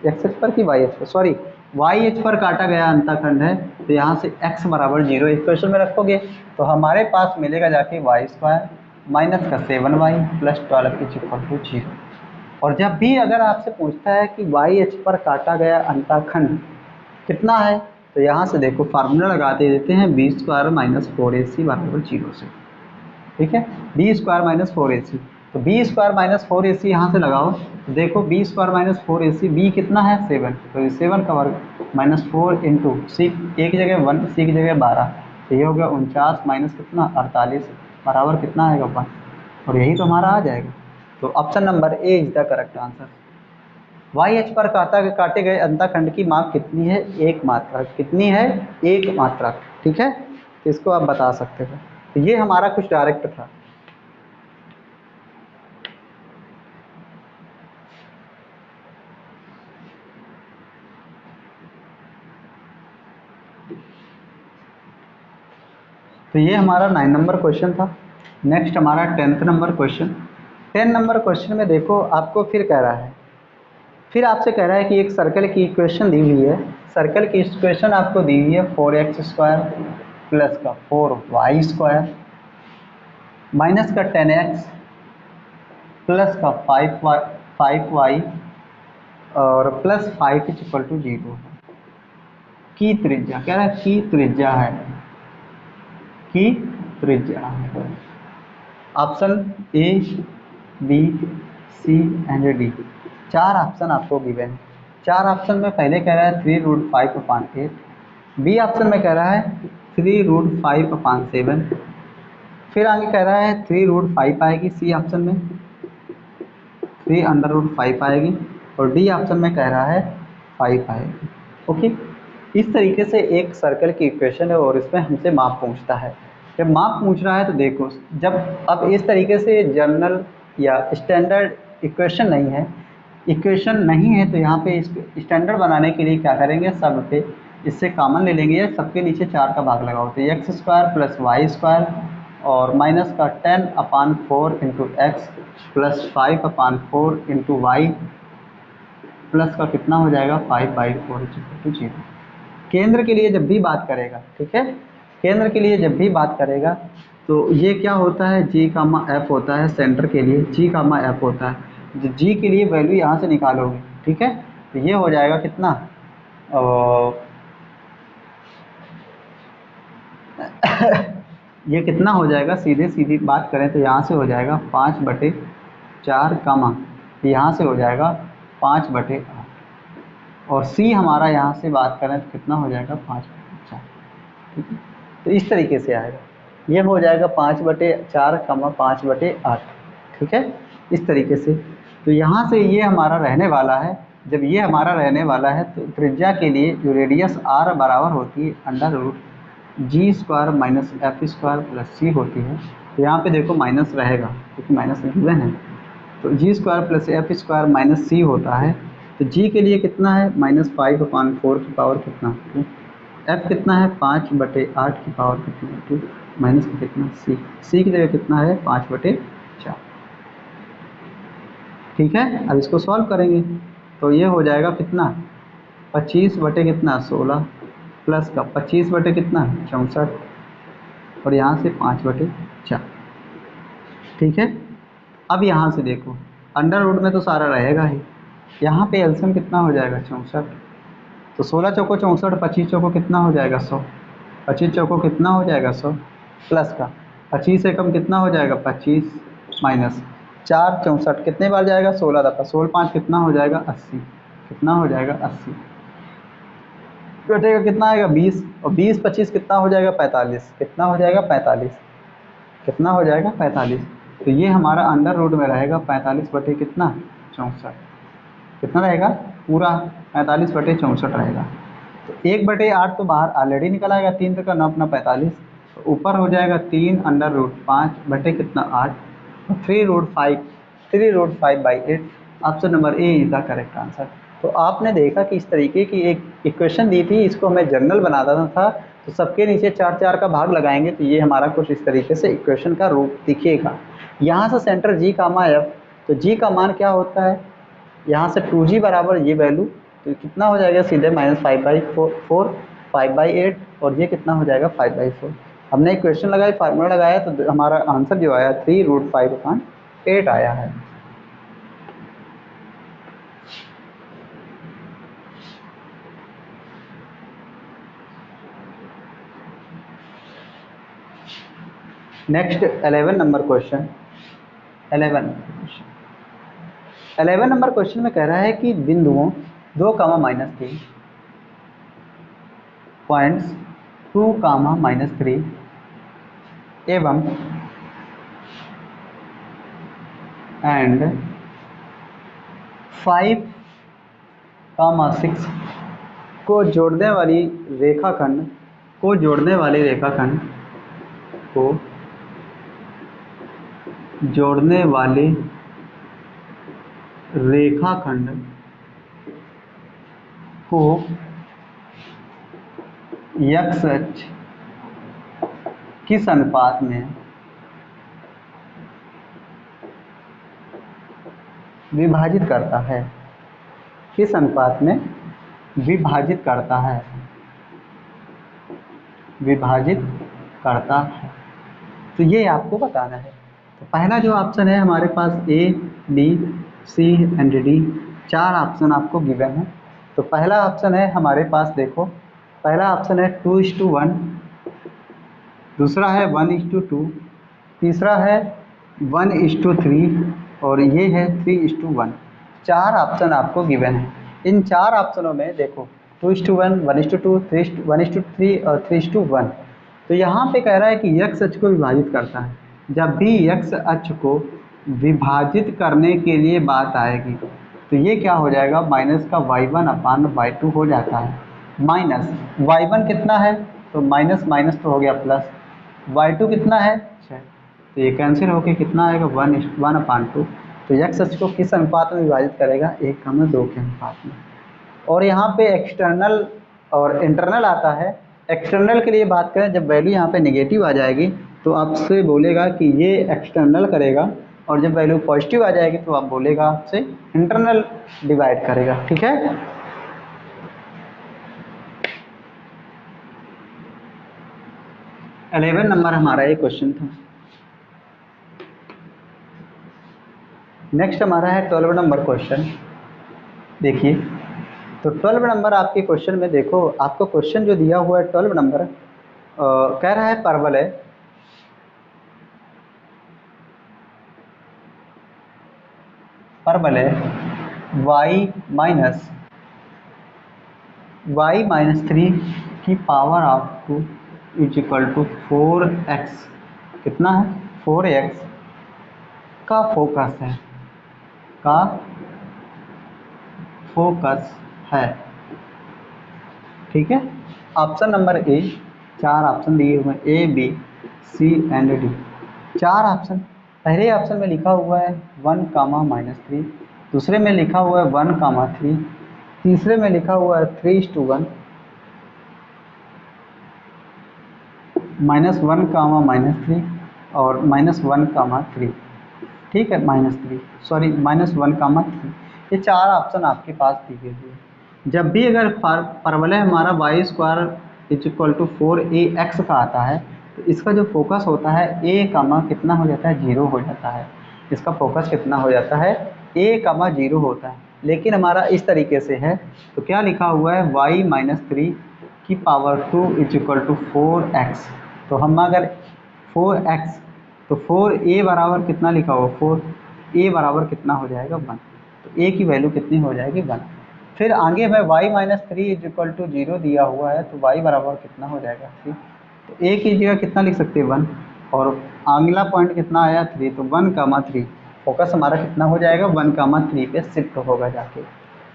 एक्स अक्ष पर कि वाई अक्ष पर, सॉरी वाई अक्ष पर काटा गया अंताखंड है। तो यहाँ से x बराबर 0 इक्वेशन में रखोगे तो हमारे पास मिलेगा जाके वाई स्क्वायर माइनस का 7y plus 12 is equal to 0। और जब भी अगर आपसे पूछता है कि वाई अक्ष पर काटा गया अंताखंड कितना है, तो यहाँ से देखो फार्मूला लगाते देते हैं बी स्क्वायर माइनस 4ac बराबर 0 से। ठीक है, बी स्क्वायर माइनस 4ac। तो बी स्क्वायर माइनस 4ac यहाँ से लगाओ, तो देखो B square minus 4ac, B कितना है 7, तो 7 का वर्ग माइनस 4 इंटू सी, एक की जगह 1 सी की जगह 12, तो ये हो गया 49 माइनस कितना 48 बराबर कितना आएगा 1, और यही तो हमारा आ जाएगा। तो option number A is the correct answer. Y अक्ष पर काटे गए अंताखंड की माप कितनी है 1 मात्रक, कितनी है 1 मात्रक। ठीक है, तो इसको आप बता सकते हो। तो ये हमारा कुछ डायरेक्ट था। तो ये हमारा 9 नंबर क्वेश्चन था। नेक्स्ट हमारा 10th number question. 10 number question में देखो आपको फिर कह रहा है, फिर आपसे कह रहा है कि एक सर्कल की इक्वेशन दी हुई है। सर्कल की इक्वेशन आपको दी हुई है 4x स्क्वायर प्लस का 4y स्क्वायर माइनस का 10x प्लस का 5y और प्लस 5 इज इक्वल टू 0 की त्रिज्या, कह रहा है की त्रिज्या है, की त्रिज्या है। Option A B C and D, 4 option आपको गिवन है। 4 ऑप्शन में पहले कह रहा है 3√5/8, बी ऑप्शन में कह रहा है 3√5/7, फिर आगे कह रहा है 3√5 आएगी, सी ऑप्शन में 3√5 आएगी और डी ऑप्शन में कह रहा है 5 आएगी। ओके, इस तरीके से एक सर्कल की इक्वेशन है और इसमें हमसे माप पूछता है। जब माप पूछ रहा है तो देखो, जब अब इस तरीके से जनरल या स्टैंडर्ड इक्वेशन नहीं है तो यहाँ पे स्टैंडर्ड बनाने के लिए क्या करेंगे, सब पे इससे कॉमन ले लेंगे या सबके नीचे 4 का भाग लगाओ, तो X square plus Y square और माइनस का 10/4 into X plus 5/4 into Y plus का कितना हो जाएगा 5/4 केंद्र के लिए जब भी बात करेगा, ठीक है, केंद्र के लिए जब भी बात करेगा तो ये क्या होता है, जी कामा एफ होता है, सेंटर के लिए जी कामा एफ होता है। जो जी के लिए वैल्यू यहाँ से निकालोगे, ठीक है, तो ये हो जाएगा कितना ये कितना हो जाएगा, सीधे सीधी बात करें तो यहाँ से हो जाएगा 5/4 कामा यहाँ से हो जाएगा 5/8 और सी हमारा यहाँ से बात करें तो कितना हो जाएगा 5/4, ठीक है। तो इस तरीके से आएगा, ये हो जाएगा 5/4 कामा 5/8, ठीक है, इस तरीके से। तो यहाँ से ये हमारा रहने वाला है, जब ये हमारा रहने वाला है तो त्रिज्या के लिए जो रेडियस आर बराबर होती है √g² माइनस f² प्लस सी होती है। तो यहाँ पे देखो माइनस रहेगा क्योंकि माइनस गिवन है, तो g² प्लस f² माइनस सी होता है। तो g के लिए कितना है -5/4 की पावर कितना 2, f कितना है 5/8 की पावर कितना 2 माइनस कितना सी की जगह कितना है 5/4, ठीक है। अब इसको सॉल्व करेंगे तो ये हो जाएगा कितना 25/16 प्लस का 25/64 और यहाँ से 5/4, ठीक है। अब यहाँ से देखो अंडर रूट में तो सारा रहेगा ही, यहाँ पे एलसीएम कितना हो जाएगा 64, तो 16 चौको 64, 25 चौको कितना हो जाएगा 100, 25 चौको कितना हो जाएगा 100 प्लस का 25 से कम कितना हो जाएगा 25 माइनस 4 64 कितने बार जाएगा 16 दफ़ा, 16 5 कितना हो जाएगा 80, कितना हो जाएगा 80 घटेगा कितना आएगा 20 और 20 25 कितना हो जाएगा 45, कितना हो जाएगा 45, कितना हो जाएगा 45। तो ये हमारा अंडर रूट में रहेगा 45 कितना 64, कितना रहेगा पूरा 45/64 रहेगा। तो 1/8 तो बाहर ऑलरेडी निकल आएगा, 3 का 9 अपना 45, तो ऊपर हो जाएगा 3√5 कितना 8 और 3√5/8। Option number A is the correct answer. तो आपने देखा कि इस तरीके की एक इक्वेशन दी थी, इसको हमें जनरल बनाना था, तो सबके नीचे 4 का भाग लगाएंगे तो ये हमारा कुछ इस तरीके से इक्वेशन का रूप दिखेगा। यहाँ से सेंटर जी कामा एफ, तो जी का मान क्या होता है, यहाँ से 2g बराबर ये वैल्यू तो कितना हो जाएगा सीधे -5/4 5/8 और ये कितना हो जाएगा 5/4। हमने इक्वेशन लगाई, फार्मूला लगाया तो हमारा आंसर जो आया 3√5/8 आया है। Next 11 number question. 11 number question में कह रहा है कि बिंदुओं 2, -3 पॉइंट्स 2, -3 एवं एंड 5, 6 को जोड़ने वाले रेखाखंड को जोड़ने वाले रेखाखंड को x अक्ष किस अनुपात में विभाजित करता है, किस अनुपात में विभाजित करता है, तो ये आपको बताना है। तो पहला जो ऑप्शन है हमारे पास A, B, C and D, 4 option आपको गिवन है। तो पहला ऑप्शन है हमारे पास, देखो पहला ऑप्शन है 2:1, दूसरा है 1:2, तीसरा है 1:3 और ये है 3:1। 4 ऑप्शन आपको गिवन है। इन 4 ऑप्शनों में देखो 2:1, 1:2, 1:3 और 3:1। तो यहाँ पे कह रहा है कि x अक्ष को विभाजित करता है। जब भी x अक्ष को विभाजित करने के लिए बात आएगी तो ये क्या हो जाएगा -y1/2 हो जाता है। माइनस y1 कितना है तो माइनस माइनस तो हो गया प्लस, y2 कितना है 6, तो ये कैंसिल होके कितना आएगा 1/2। तो x अक्ष को किस अनुपात में विभाजित करेगा 1:2 के अनुपात में। और यहाँ पे एक्सटर्नल और इंटरनल आता है। एक्सटर्नल के लिए बात करें, जब वैल्यू यहाँ पे नेगेटिव आ जाएगी तो आपसे बोलेगा कि ये एक्सटर्नल करेगा और जब वैल्यू पॉजिटिव आ जाएगी तो आप बोलेगा आपसे इंटरनल डिवाइड करेगा। ठीक है, 11 नंबर हमारा ये क्वेश्चन था। नेक्स्ट हमारा है 12 नंबर क्वेश्चन। देखिए, तो 12 नंबर आपके क्वेश्चन में देखो, आपको क्वेश्चन जो दिया हुआ है 12 नंबर कह रहा है परवलय y माइनस 3 की power of 2 is equal to 4x, कितना है 4x का फोकस है, का फोकस है। ठीक है, ऑप्शन नंबर ए, 4 ऑप्शन दिए हुए हैं, A B C and D, 4 option. पहले ऑप्शन में लिखा हुआ है 1 कामा -3, दूसरे में लिखा हुआ है 1 कामा 3, तीसरे में लिखा हुआ है 3:1, -1 कामा -3 और -1 कामा 3। ठीक है, -1 कामा 3, ये 4 ऑप्शन आपके पास दिए हुए हैं। जब भी अगर परवलय हमारा y² = 4ax का आता है तो इसका जो फोकस होता है a कामा कितना हो जाता है 0 हो जाता है। इसका फोकस कितना हो जाता है a कामा 0 होता है। लेकिन हमारा इस तरीके से है तो क्या लिखा हुआ है y-3 की पावर 2 = 4x। तो हम अगर 4x तो 4a बराबर कितना लिखा हुआ 4a बराबर कितना हो जाएगा 1, तो a की वैल्यू कितनी हो जाएगी 1। फिर आगे में y-3 = 0 दिया हुआ है तो y बराबर कितना हो जाएगा 3, तो a की जगह कितना लिख सकते हैं 1, और अगला पॉइंट कितना आया 3, तो 1 कामा 3, फोकस हमारा कितना हो जाएगा 1 कामा 3 पे शिफ्ट होगा जाके,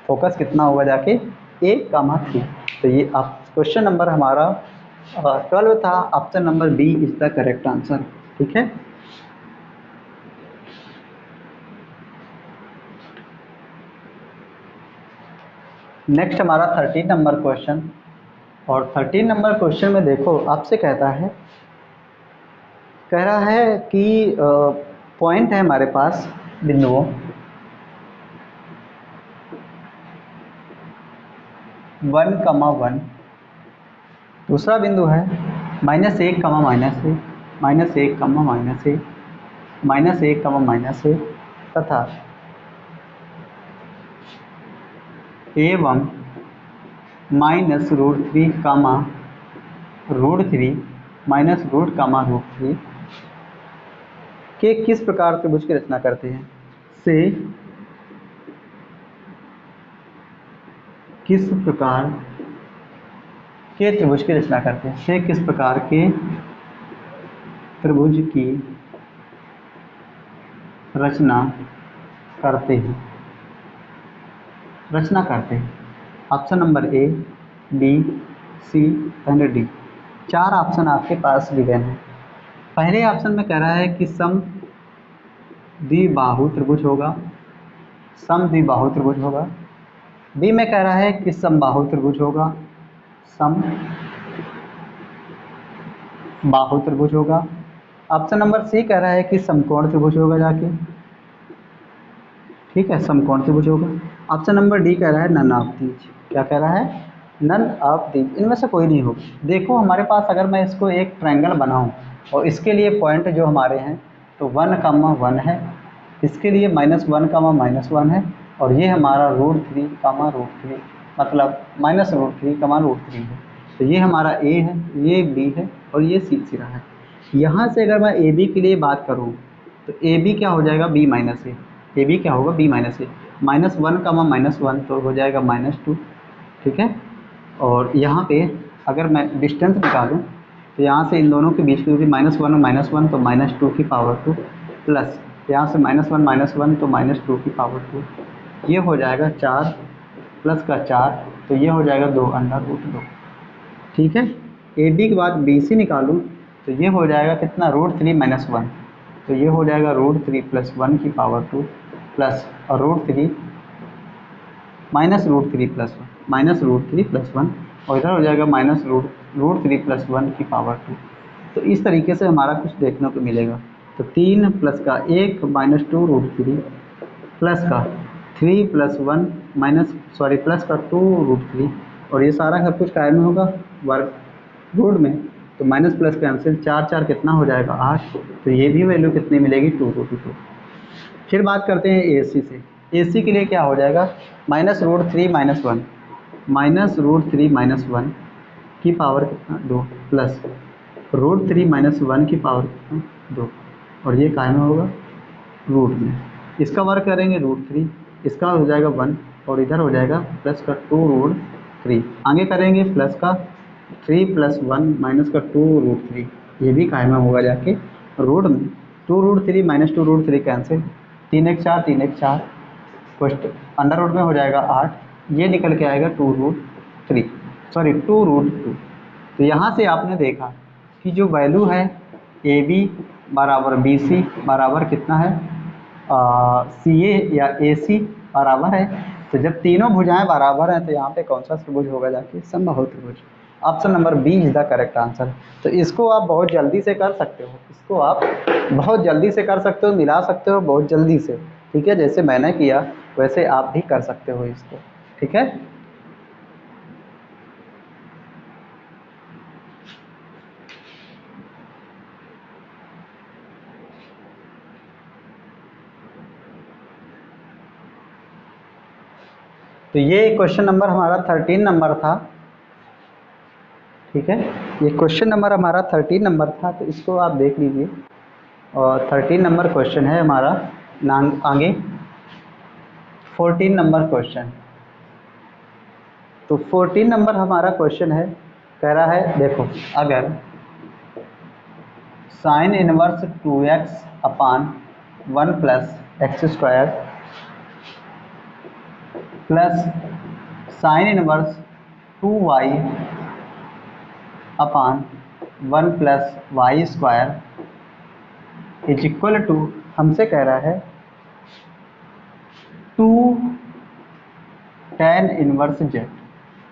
फोकस कितना होगा जाके a कामा 3। तो ये आप क्वेश्चन नंबर हमारा 12 था, option number B is the correct answer. ठीक है, नेक्स्ट हमारा 13 नंबर क्वेश्चन। और 13 नंबर क्वेश्चन में देखो आपसे कहता है, कह रहा है कि पॉइंट है हमारे पास बिंदुओं 1,1, दूसरा बिंदु है -1, -1, -1, -1, -1, तथा एवं -√3, √3 के किस प्रकार त्रिभुज की रचना करते हैं, से किस प्रकार के त्रिभुज की रचना करते हैं, से किस प्रकार के त्रिभुज की रचना करते हैं। Option number A, B, C and D, 4 option आपके पास गिवन है। पहले ऑप्शन में कह रहा है कि समद्विबाहु त्रिभुज होगा, बी में कह रहा है कि समबाहु त्रिभुज होगा, ऑप्शन नंबर सी कह रहा है कि समकोण त्रिभुज होगा जाके। ठीक है, समकोण त्रिभुज होगा। ऑप्शन नंबर डी कह रहा है नन ऑफ दीज, क्या कह रहा है नन ऑफ दीज, इनमें से कोई नहीं होगा। देखो हमारे पास अगर मैं इसको एक ट्रायंगल बनाऊं और इसके लिए पॉइंट जो हमारे हैं तो 1,1 है, इसके लिए -1,-1 है, और ये हमारा √3, मतलब -√3, है। तो ये हमारा ए है, ये बी है और ये सी सिरा है। यहाँ से अगर मैं ए बी के लिए बात करूँ तो ए बी क्या हो जाएगा b माइनस ए बी क्या होगा b माइनस ए, -1, तो हो जाएगा -2। ठीक है, और यहाँ पे अगर मैं डिस्टेंस निकालूँ तो यहाँ से इन दोनों के बीच की दूरी -1 और -1 तो -2 की पावर 2, प्लस यहाँ से -1 तो -2 की पावर 2, ये हो जाएगा 4 प्लस का 4, तो ये हो जाएगा 2√2। ठीक है, ए बी के बाद बी सी निकालूँ तो ये हो जाएगा कितना √3 - 1, तो ये हो जाएगा √3 + 1 की पावर 2 प्लस और √3 + 1 और इधर हो जाएगा -√3 + 1 की पावर 2। तो इस तरीके से हमारा कुछ देखने को मिलेगा। तो 3 प्लस का 1 माइनस 2√3 प्लस का 3 प्लस 1 प्लस का 2√3 और ये सारा सब कुछ काय में होगा, वर्ग रूट में। तो माइनस प्लस कैंसिल, 4 4 कितना हो जाएगा 8। तो ये भी वैल्यू कितनी मिलेगी 2√2। फिर बात करते हैं AC से। AC के लिए क्या हो जाएगा, -√3 - 1 -√3 - 1 की पावर कितना 2 प्लस √3 - 1 की पावर कितना 2 और ये काय में होगा रूट में। इसका वर्ग करेंगे √3, इसका हो जाएगा 1 और इधर हो जाएगा प्लस का 2√3। आगे करेंगे प्लस का 3 + 1 माइनस का 2√3, ये भी काय में होगा जाके रूट में। 2√3 - 2√3 कैंसिल, 3 1 4 3 1 4 क्वेश्चन अंडर रूट में हो जाएगा 8, ये निकल के आएगा 2√2। तो यहाँ से आपने देखा कि जो वैल्यू है AB बराबर BC बराबर कितना है CA या AC बराबर है। तो जब तीनों भुजाएं बराबर हैं तो यहाँ पे कौन सा त्रिभुज होगा जाके, समबाहु त्रिभुज। Option number B is the correct answer. तो इसको आप बहुत जल्दी से कर सकते हो, इसको आप बहुत जल्दी से कर सकते हो, मिला सकते हो बहुत जल्दी से, ठीक है। जैसे मैंने किया वैसे आप भी कर सकते हो इसको, ठीक है। तो ये क्वेश्चन नंबर हमारा 13 नंबर था, ठीक है। ये क्वेश्चन नंबर हमारा 13 नंबर था, तो इसको आप देख लीजिए। और 13 नंबर क्वेश्चन है हमारा। आगे 14 नंबर क्वेश्चन। तो 14 नंबर हमारा क्वेश्चन है, कह रहा है देखो, अगर sin inverse 2x upon 1 + x² plus sine inverse 2y upon 1 + y² is equal to, हमसे कह रहा है 2 tan इनवर्स z।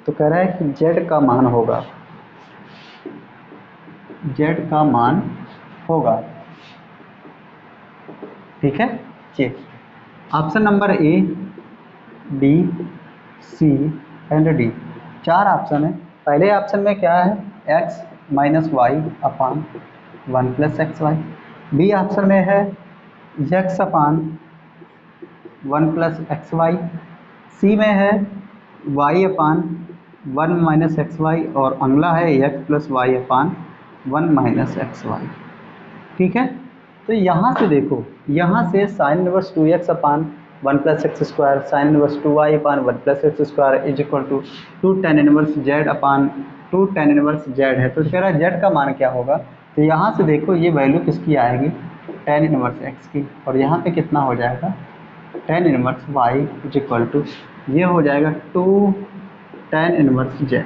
तो कह रहा है कि z का मान होगा, z का मान होगा, ठीक है। Check option number A, B, C and D, 4 option है। पहले ऑप्शन में क्या है, x - y upon 1 + xy। B option में है x अपान 1 + xy। सी में है y अपान 1 - xy और अगला है x + y अपान 1 - xy, ठीक है। तो यहाँ से देखो, यहाँ से sine inverse 2x upon 1 + x², sine inverse 2y upon 1 + x² is equal to 2 tan inverse z upon 2 tan inverse z है। तो कह रहा है z का मान क्या होगा। तो यहाँ से देखो ये वैल्यू किसकी आएगी, tan इनवर्स x की, और यहाँ पे कितना हो जाएगा tan inverse y is equal to, ये हो जाएगा 2 tan इनवर्स z।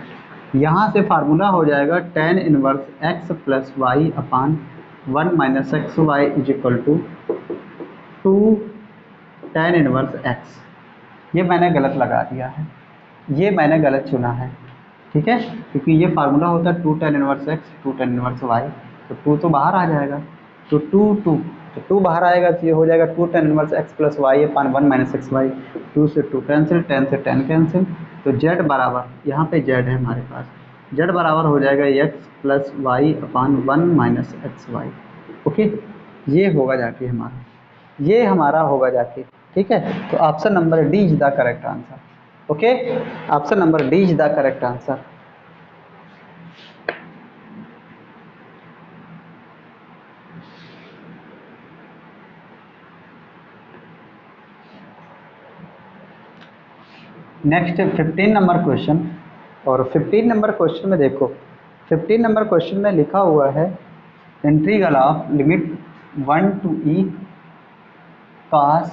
यहाँ से फार्मूला हो जाएगा tan inverse x + y upon 1 - xy is equal to 2 tan inverse x। ये मैंने गलत लगा दिया है, ये मैंने गलत चुना है, ठीक है, क्योंकि ये फार्मूला होता है 2 tan inverse x 2 tan inverse y। तो 2 तो बाहर आ जाएगा, तो 2 बाहर आएगा, तो ये हो जाएगा 2 tan inverse x + y upon 1 - xy। 2 से 2 कैंसिल, 10 से 10 कैंसिल। तो z बराबर, यहाँ पे z है हमारे पास, z बराबर हो जाएगा x + y upon 1 - xy। Okay, ये होगा जाके हमारा, ये हमारा होगा जाके, ठीक है। तो option number D is the correct answer. Okay, option number D is the correct answer. Next 15 number question. और 15 नंबर क्वेश्चन में देखो, 15 नंबर क्वेश्चन में लिखा हुआ है integral of limit 1 to e cos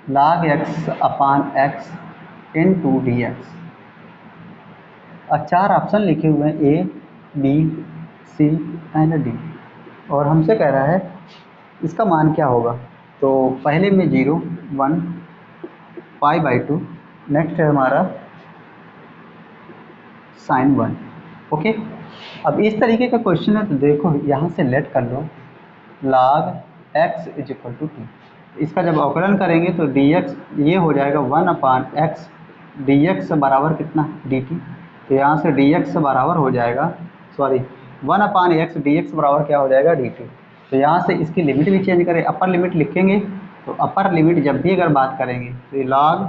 log x upon x into dx। और 4 option लिखे हुए हैं A, B, C and D, और हमसे कह रहा है इसका मान क्या होगा। तो पहले में 0 1 π/2, नेक्स्ट है हमारा sin 1। ओके, अब इस तरीके का क्वेश्चन है, तो देखो यहाँ से लेट कर लो, log x is equal to T. इसका जब अवकलन करेंगे तो dx ये हो जाएगा 1/x, dx बराबर कितना dt। तो यहाँ से dx बराबर हो जाएगा, सॉरी 1/x dx बराबर क्या हो जाएगा dt। तो यहाँ से इसकी लिमिट भी चेंज करें, अपर लिमिट लिखेंगे तो अपर लिमिट जब भी अगर बात करेंगे तो ये log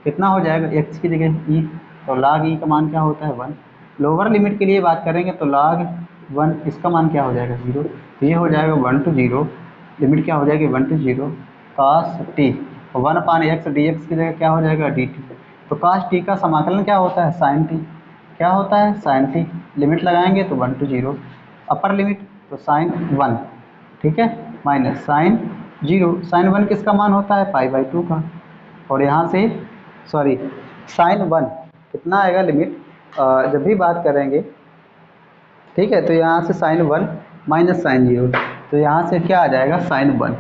कितना हो जाएगा x की जगह e, तो log e का मान क्या होता है 1। लोअर लिमिट के लिए बात करेंगे तो log 1 इसका मान क्या हो जाएगा 0। तो ये हो जाएगा 1 to 0, लिमिट क्या हो जाएगी 1 to 0 cos t, 1/x dx की जगह क्या हो जाएगा dt। तो cos t का समाकलन क्या होता है sin t, क्या होता है sin t। लिमिट लगाएंगे तो 1 to 0, अपर लिमिट तो sin 1, ठीक है, माइनस साइन 0, साइन 1 किसका मान होता है π/2 का। और यहाँ से सॉरी साइन 1 कितना आएगा लिमिट जब भी बात करेंगे, ठीक है, तो यहाँ से साइन 1 माइनस साइन 0, तो यहाँ से क्या आ जाएगा साइन 1,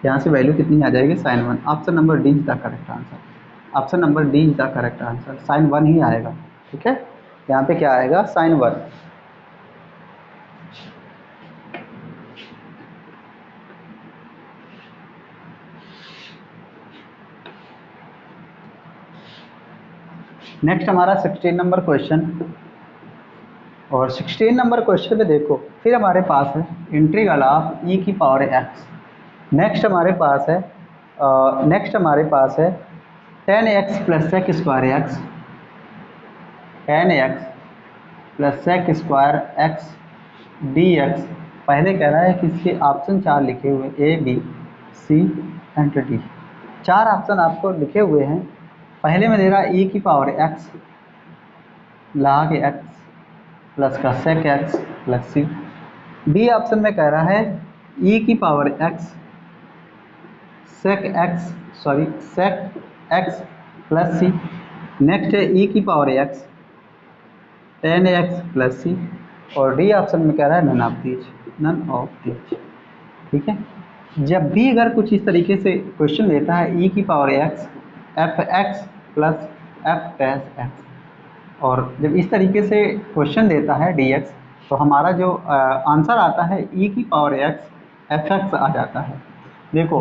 यहाँ से वैल्यू कितनी आ जाएगी sine 1। Option number D is the correct answer, option number D is the correct answer, sine 1 ही आएगा, ठीक है। यहाँ पे क्या आएगा साइन 1। नेक्स्ट हमारा 16 नंबर क्वेश्चन, और 16 नंबर क्वेश्चन में देखो फिर हमारे पास है इंटीग्रल ऑफ e की पावर x। नेक्स्ट हमारे पास है tan x plus sec square x, tan x plus sec square x d x. पहले कह रहा है कि इसके ऑप्शन 4 लिखे हुए A B C and D, 4 option आपको लिखे हुए हैं। पहले में दे रहा है e की power x log x plus का sec x plus C. B option में कह रहा है e की power x sec x plus C. Next है e की power x tan x plus C. और डी ऑप्शन में कह रहा है नन ऑफ दीज, ठीक है। जब भी अगर कुछ इस तरीके से क्वेश्चन देता है e की power x F x plus F dash x, और जब इस तरीके से क्वेश्चन देता है dx तो हमारा जो आंसर आता है e की पावर x एफ एक्स आ जाता है। देखो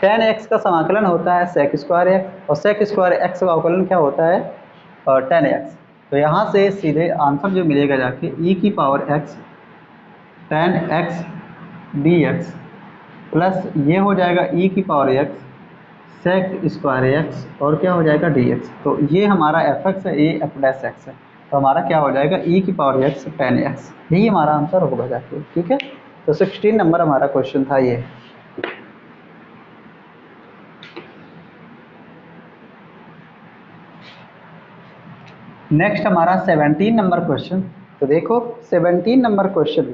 tan x का समाकलन होता है sec स्क्वायर x, और sec स्क्वायर x का अवकलन क्या होता है tan x। तो यहाँ से सीधे आंसर जो मिलेगा जाके e की power x tan x dx plus ये हो जाएगा e की power x sec square x और क्या हो जाएगा dx। तो ये हमारा एफ एक्स है, ये एफ डैश एक्स है, तो हमारा क्या हो जाएगा e की पावर x tan x, यही हमारा आंसर होगा जाके, ठीक है। तो 16 नंबर हमारा क्वेश्चन था ये। नेक्स्ट हमारा 17 नंबर क्वेश्चन। तो देखो 17 नंबर क्वेश्चन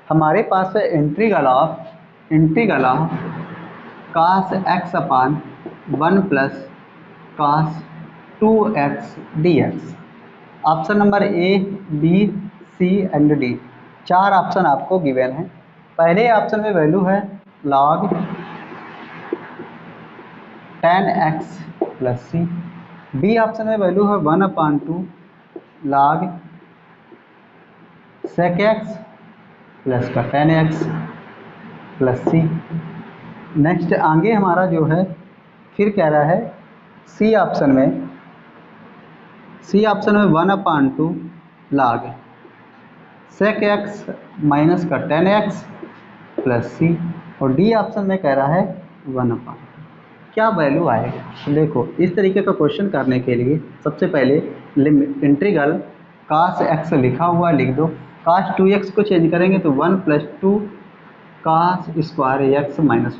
हमारे पास है integral of cos x upon 1 plus cos 2x dx। Option number A B C and D, 4 option आपको गिवन है। पहले ऑप्शन में वैल्यू है log tan x plus C. B option में वैल्यू है 1/2 log sec x प्लस का tan x plus C. Next आगे हमारा जो है फिर कह रहा है सी ऑप्शन में 1/2 log sec x माइनस का tan x प्लस सी। और डी ऑप्शन में कह रहा है 1/2। क्या वैल्यू आएगा, तो देखो इस तरीके का क्वेश्चन करने के लिए सबसे पहले लिमिट इंटीग्रल cos x लिखा हुआ लिख दो, cos 2x को चेंज करेंगे तो 1 + 2 cos स्क्वायर x माइनस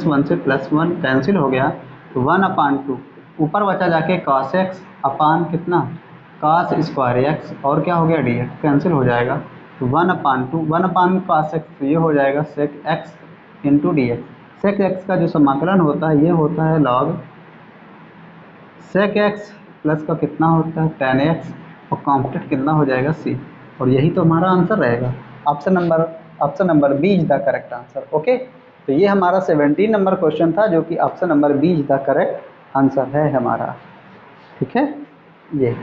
1 से +1 कैंसिल हो गया, तो 1/2 ऊपर बचा जाके cos x अपान कितना cos स्क्वायर x और क्या हो गया dx कैंसिल हो जाएगा, तो 1/2 cos x, तो ये हो जाएगा sec x into dx। sec x का जो समाकलन होता है ये होता है log sec x प्लस का कितना होता है tan x और कांस्टेंट कितना हो जाएगा c, और यही तो हमारा आंसर रहेगा। Option number B is the correct answer. Okay, तो ये हमारा 17 नंबर क्वेश्चन था जो कि option number B is the correct answer है हमारा, ठीक है। ये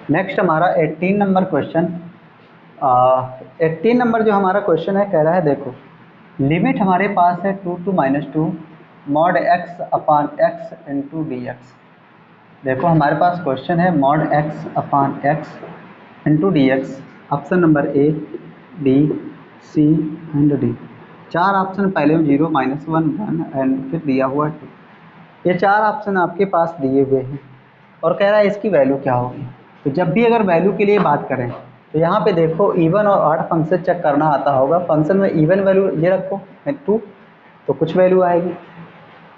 नेक्स्ट हमारा 18 नंबर क्वेश्चन। 18 नंबर जो हमारा क्वेश्चन है कह रहा है, देखो लिमिट हमारे पास है 2 to -2 mod x upon x into d x. देखो हमारे पास क्वेश्चन है mod x upon x into d x. Option number A, B, C and D. चार ऑप्शन पहले में 0, -1, 1 एंड फिर दिया हुआ 2। ये चार ऑप्शन आपके पास दिए हुए हैं और कह रहा है इसकी वैल्यू क्या होगी। तो जब भी अगर वैल्यू के लिए बात करें तो यहाँ पे देखो इवन और ऑड फंक्शन चेक करना आता होगा। फंक्शन में इवन वैल्यू ये रखो 2 तो कुछ वैल्यू आएगी,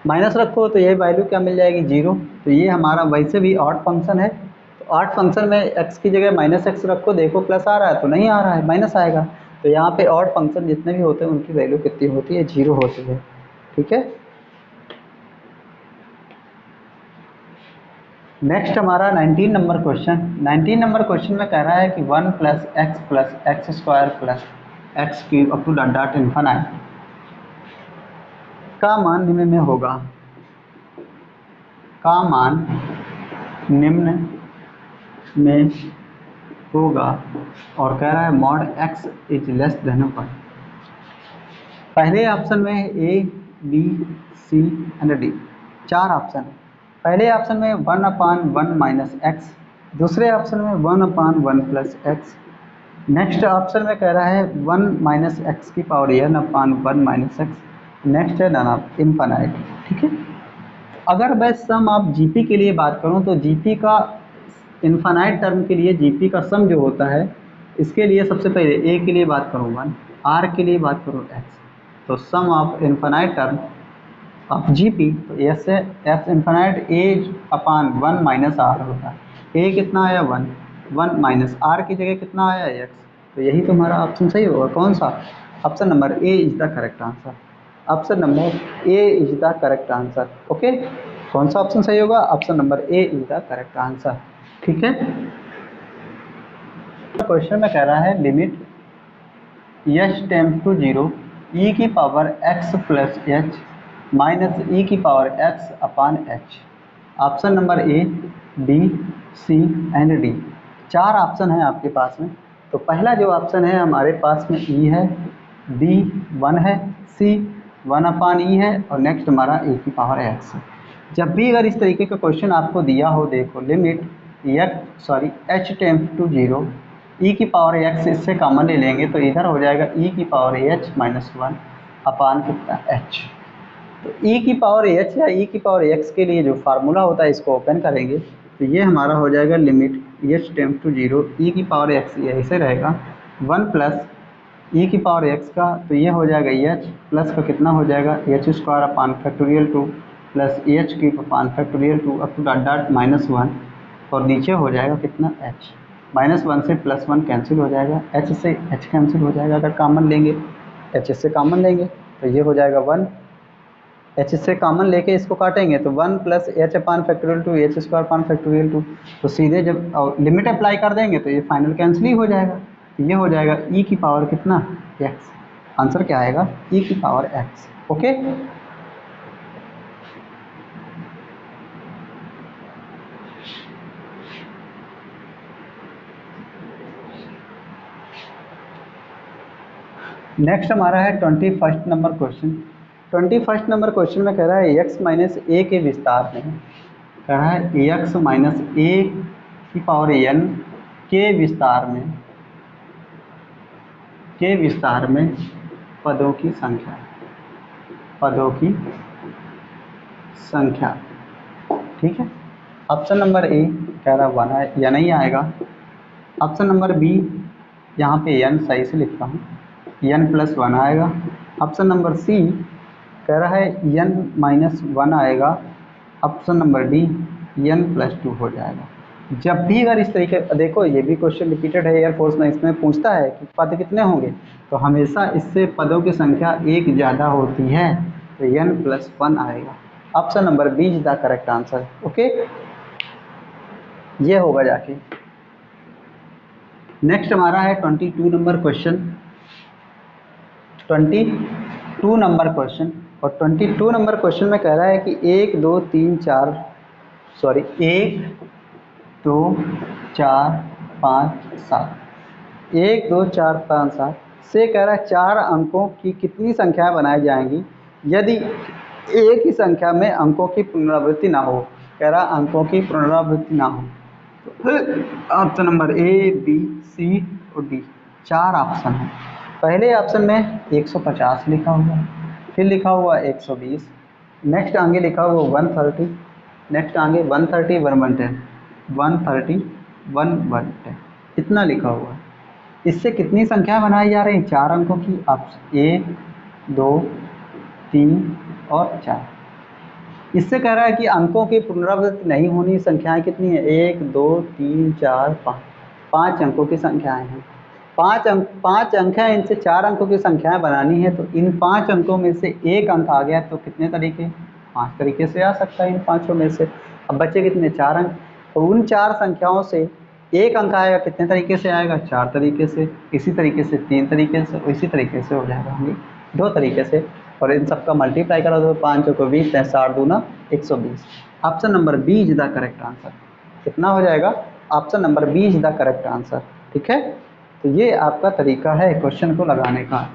माइनस रखो तो ये वैल्यू क्या मिल जाएगी 0। तो ये हमारा वैसे भी ऑड फंक्शन है, तो ऑड फंक्शन में x की जगह -x रखो, देखो प्लस आ रहा है तो नहीं आ रहा है, माइनस आएगा। तो यहाँ पे ऑड फंक्शन जितने भी होते हैं उनकी वैल्यू कितनी होती है, 0 होती है। ठीक है। नेक्स्ट हमारा 19 नंबर क्वेश्चन। 19 नंबर क्वेश्चन में कह रहा है कि 1 + x square plus x cube up to dot infinite का मान निम्न में होगा। का मान निम्न में होगा और कह रहा है mod x is less than 1। पहले ऑप्शन में है A, B, C and D. चार ऑप्शन है। पहले ऑप्शन में 1/1 - x, दूसरे ऑप्शन में 1/1 + x, नेक्स्ट ऑप्शन में कह रहा है 1 - x की पावर n/1 - x, नेक्स्ट है नन ऑफ इनफाइनाइट। ठीक है। अगर मैं सम आप जीपी के लिए बात करूं तो जीपी का इनफाइनाइट टर्म के लिए जीपी का सम जो होता है, इसके लिए सबसे पहले ए के लिए बात करूँ 1, आर के लिए बात करूँ x, तो sum of infinite term of GP तो एस से एस इनफाइनाइट a/1 - r होता है। ए कितना आया 1, 1 माइनस आर की जगह कितना आया x। तो यही तुम्हारा ऑप्शन सही होगा। कौन सा? Option number A is the correct answer. Option number A is the correct answer. Okay, कौन सा ऑप्शन सही होगा? Option number A is the correct answer. ठीक है। क्वेश्चन में कह रहा है limit h tends to 0 e की power x plus h minus e की power x upon h। Option number A, B, C and D. चार ऑप्शन है आपके पास में। तो पहला जो ऑप्शन है हमारे पास में ई है, बी 1 है, सी 1/e है और नेक्स्ट हमारा e की पावर x है। जब भी अगर इस तरीके का क्वेश्चन आपको दिया हो, देखो limit h tends to 0 e की पावर x, इससे कॉमन ले लेंगे तो इधर हो जाएगा e की पावर h माइनस 1 अपान कितना h। तो e की पावर h या e की पावर x के लिए जो फार्मूला होता है इसको ओपन करेंगे तो ये हमारा हो जाएगा limit h tends to 0 e की पावर x, ये ऐसे रहेगा 1 प्लस e की पावर x का, तो ये हो जाएगा h प्लस का कितना हो जाएगा h square upon factorial 2 plus h cube upon factorial 2 up to dot -1 और नीचे हो जाएगा कितना h। -1 से +1 कैंसिल हो जाएगा, h से h कैंसिल हो जाएगा। अगर कॉमन लेंगे h से कॉमन लेंगे तो ये हो जाएगा 1, h से कॉमन लेके इसको काटेंगे तो 1 plus h upon factorial 2 h square upon factorial 2। तो सीधे जब लिमिट अप्लाई कर देंगे तो ये फाइनल कैंसिल ही हो जाएगा। तो ये हो जाएगा e की पावर कितना x। आंसर क्या आएगा? e की पावर x। ओके। नेक्स्ट हमारा है 21 नंबर क्वेश्चन। 21 नंबर क्वेश्चन में कह रहा है x माइनस ए के विस्तार में, कह रहा है x माइनस ए की पावर n के विस्तार में पदों की संख्या। ठीक है। ऑप्शन नंबर ए कह रहा है 1 है या नहीं आएगा। ऑप्शन नंबर बी, यहाँ पे n सही से लिखता हूँ, n+1 आएगा। ऑप्शन नंबर सी कह रहा है n-1 आएगा। ऑप्शन नंबर डी n+2 हो जाएगा। जब भी अगर इस तरीके, देखो ये भी क्वेश्चन रिपीटेड है एयरफोर्स में, इसमें पूछता है कि पद कितने होंगे, तो हमेशा इससे पदों की संख्या एक ज़्यादा होती है तो n+1 आएगा। Option number B is the correct answer. Okay, ये होगा जाके। नेक्स्ट हमारा है 22 नंबर क्वेश्चन। 22 नंबर क्वेश्चन, और 22 नंबर क्वेश्चन में कह रहा है कि 1 2 3 4 1 2 4 5 7, 1 2 4 5 7 से कह रहा है 4 अंकों की कितनी संख्याएं बनाई जाएंगी यदि एक ही संख्या में अंकों की पुनरावृत्ति ना हो। कह रहा अंकों की पुनरावृत्ति ना हो। तो ऑप्शन नंबर ए, बी, सी और डी, 4 ऑप्शन है। पहले ऑप्शन में 150 लिखा हुआ है, फिर लिखा हुआ 120, नेक्स्ट आगे लिखा हुआ 130, नेक्स्ट आगे 130 110, 130 110, इतना लिखा हुआ है। इससे कितनी संख्या बनाई जा रही है 4 अंकों की? ऑप्शन 1 2 3 और 4। इससे कह रहा है कि अंकों की पुनरावृत्ति नहीं होनी संख्याएं कितनी है? 1 2 3 4 5, 5 अंकों की संख्याएं हैं। 5 अंक हैं, इनसे 4 अंकों की संख्याएं बनानी है। तो इन 5 अंकों में से एक अंक आ गया तो कितने तरीके? 5 तरीके से आ सकता है इन 5 में से। अब बचे कितने? 4 अंक। तो उन 4 संख्याओं से एक अंक आएगा, कितने तरीके से आएगा? 4 तरीके से। इसी तरीके से 3 तरीके से, इसी तरीके से हो जाएगा होंगे 2 तरीके से। और इन सबका मल्टीप्लाई करो तो 5 को 20, 60 दूना 120। Option number B is the correct answer. कितना हो जाएगा? Option number B is the correct answer. ठीक है, तो ये आपका तरीका है क्वेश्चन को लगाने का।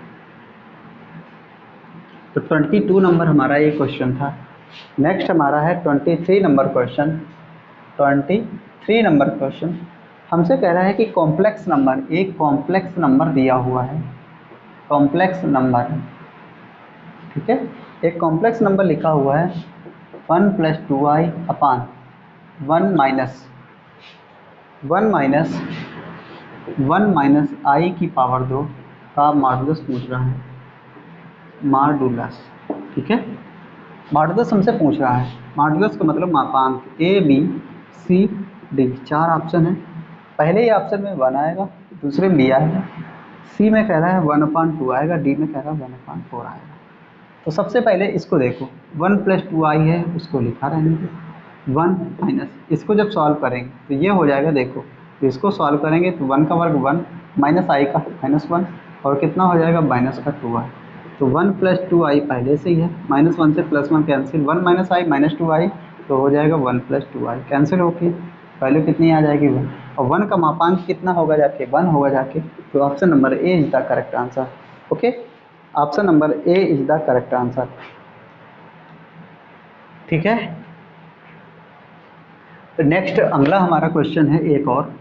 तो 22 नंबर हमारा ये क्वेश्चन था। नेक्स्ट हमारा है 23 नंबर क्वेश्चन। 23 नंबर क्वेश्चन हमसे कह रहा है कि कॉम्प्लेक्स नंबर, एक कॉम्प्लेक्स नंबर दिया हुआ है, कॉम्प्लेक्स नंबर, ठीक है, एक कॉम्प्लेक्स नंबर लिखा हुआ है 1 + 2i अपान 1 माइनस आई की पावर 2 का मॉडुलस पूछ रहा है। मॉडुलस, ठीक है, मॉडुलस हमसे पूछ रहा है। मॉडुलस का मतलब मापांक। A B C D, 4 option है। पहले ही ऑप्शन में 1 आएगा, दूसरे में बी आएगा, सी में कह रहा है 1/2 आएगा, डी में कह रहा है 1/4 आएगा। तो सबसे पहले इसको देखो, 1 + 2i है, उसको लिखा रहेंगे 1 माइनस, इसको जब सॉल्व करेंगे तो ये हो जाएगा। देखो तो इसको सॉल्व करेंगे तो 1 का वर्ग 1 माइनस आई का -1 और कितना हो जाएगा? -2i। तो 1 + 2i पहले से ही है, -1 से +1 कैंसिल, 1 - i -2i तो हो जाएगा 1 + 2i कैंसिल होके वैल्यू कितनी आ जाएगी? 1। और 1 का मापांक कितना होगा जाके? 1 होगा जाके। तो option number A is the correct answer. Okay, option number A is the correct answer. ठीक है, तो नेक्स्ट अगला हमारा क्वेश्चन है एक और।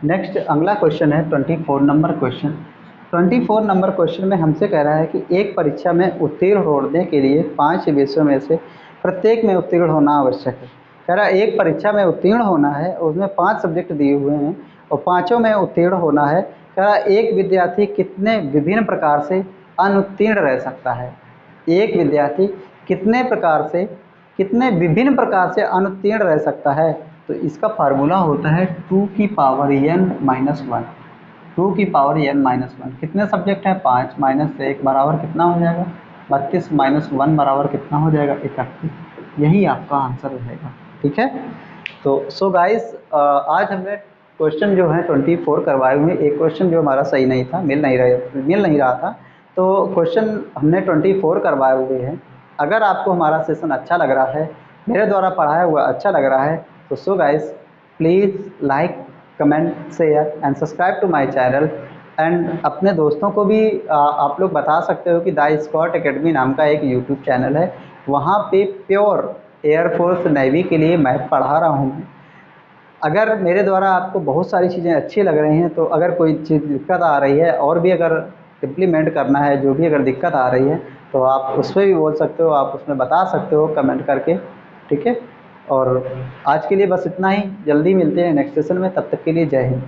नेक्स्ट अगला क्वेश्चन है 24 नंबर क्वेश्चन। 24 नंबर क्वेश्चन में हमसे कह रहा है कि एक परीक्षा में उत्तीर्ण होने के लिए 5 विषयों में से प्रत्येक में उत्तीर्ण होना आवश्यक है। कह रहा है एक परीक्षा में उत्तीर्ण होना है, उसमें 5 सब्जेक्ट दिए हुए हैं और पाँचों में उत्तीर्ण होना है। कह रहा है एक विद्यार्थी कितने विभिन्न प्रकार से अनुत्तीर्ण रह सकता है? एक विद्यार्थी कितने विभिन्न प्रकार से अनुत्तीर्ण रह सकता है? तो इसका फार्मूला होता है 2 की पावर n - 1। 2 की पावर n - 1। कितने सब्जेक्ट हैं? 5 माइनस 1 बराबर कितना हो जाएगा? 32 माइनस 1 बराबर कितना हो जाएगा? 31। यही आपका आंसर रहेगा। ठीक है, तो सो गाइस आज हमने क्वेश्चन जो है 24 करवाए हुए। एक क्वेश्चन जो हमारा सही नहीं था, मिल नहीं रहा था, तो क्वेश्चन हमने 24 करवाए हुए हैं। अगर आपको हमारा सेशन अच्छा लग रहा है, मेरे द्वारा पढ़ाया हुआ अच्छा लग रहा है, तो so guys please like, comment, share and subscribe to my channel. And अपने दोस्तों को भी आप लोग बता सकते हो कि द स्कॉट एकेडमी नाम का एक यूट्यूब चैनल है, वहाँ पे प्योर एयरफोर्स नेवी के लिए मैथ पढ़ा रहा हूँ। अगर मेरे द्वारा आपको बहुत सारी चीज़ें अच्छी लग रही हैं, तो अगर कोई चीज़ दिक्कत आ रही है और भी अगर इम्प्लीमेंट करना है, जो भी अगर दिक्कत आ रही है, तो आप उस पर भी बोल सकते हो, आप उसमें बता सकते हो कमेंट करके। ठीक है, और आज के लिए बस इतना ही। जल्दी मिलते हैं नेक्स्ट सेशन में, तब तक के लिए जय हिंद।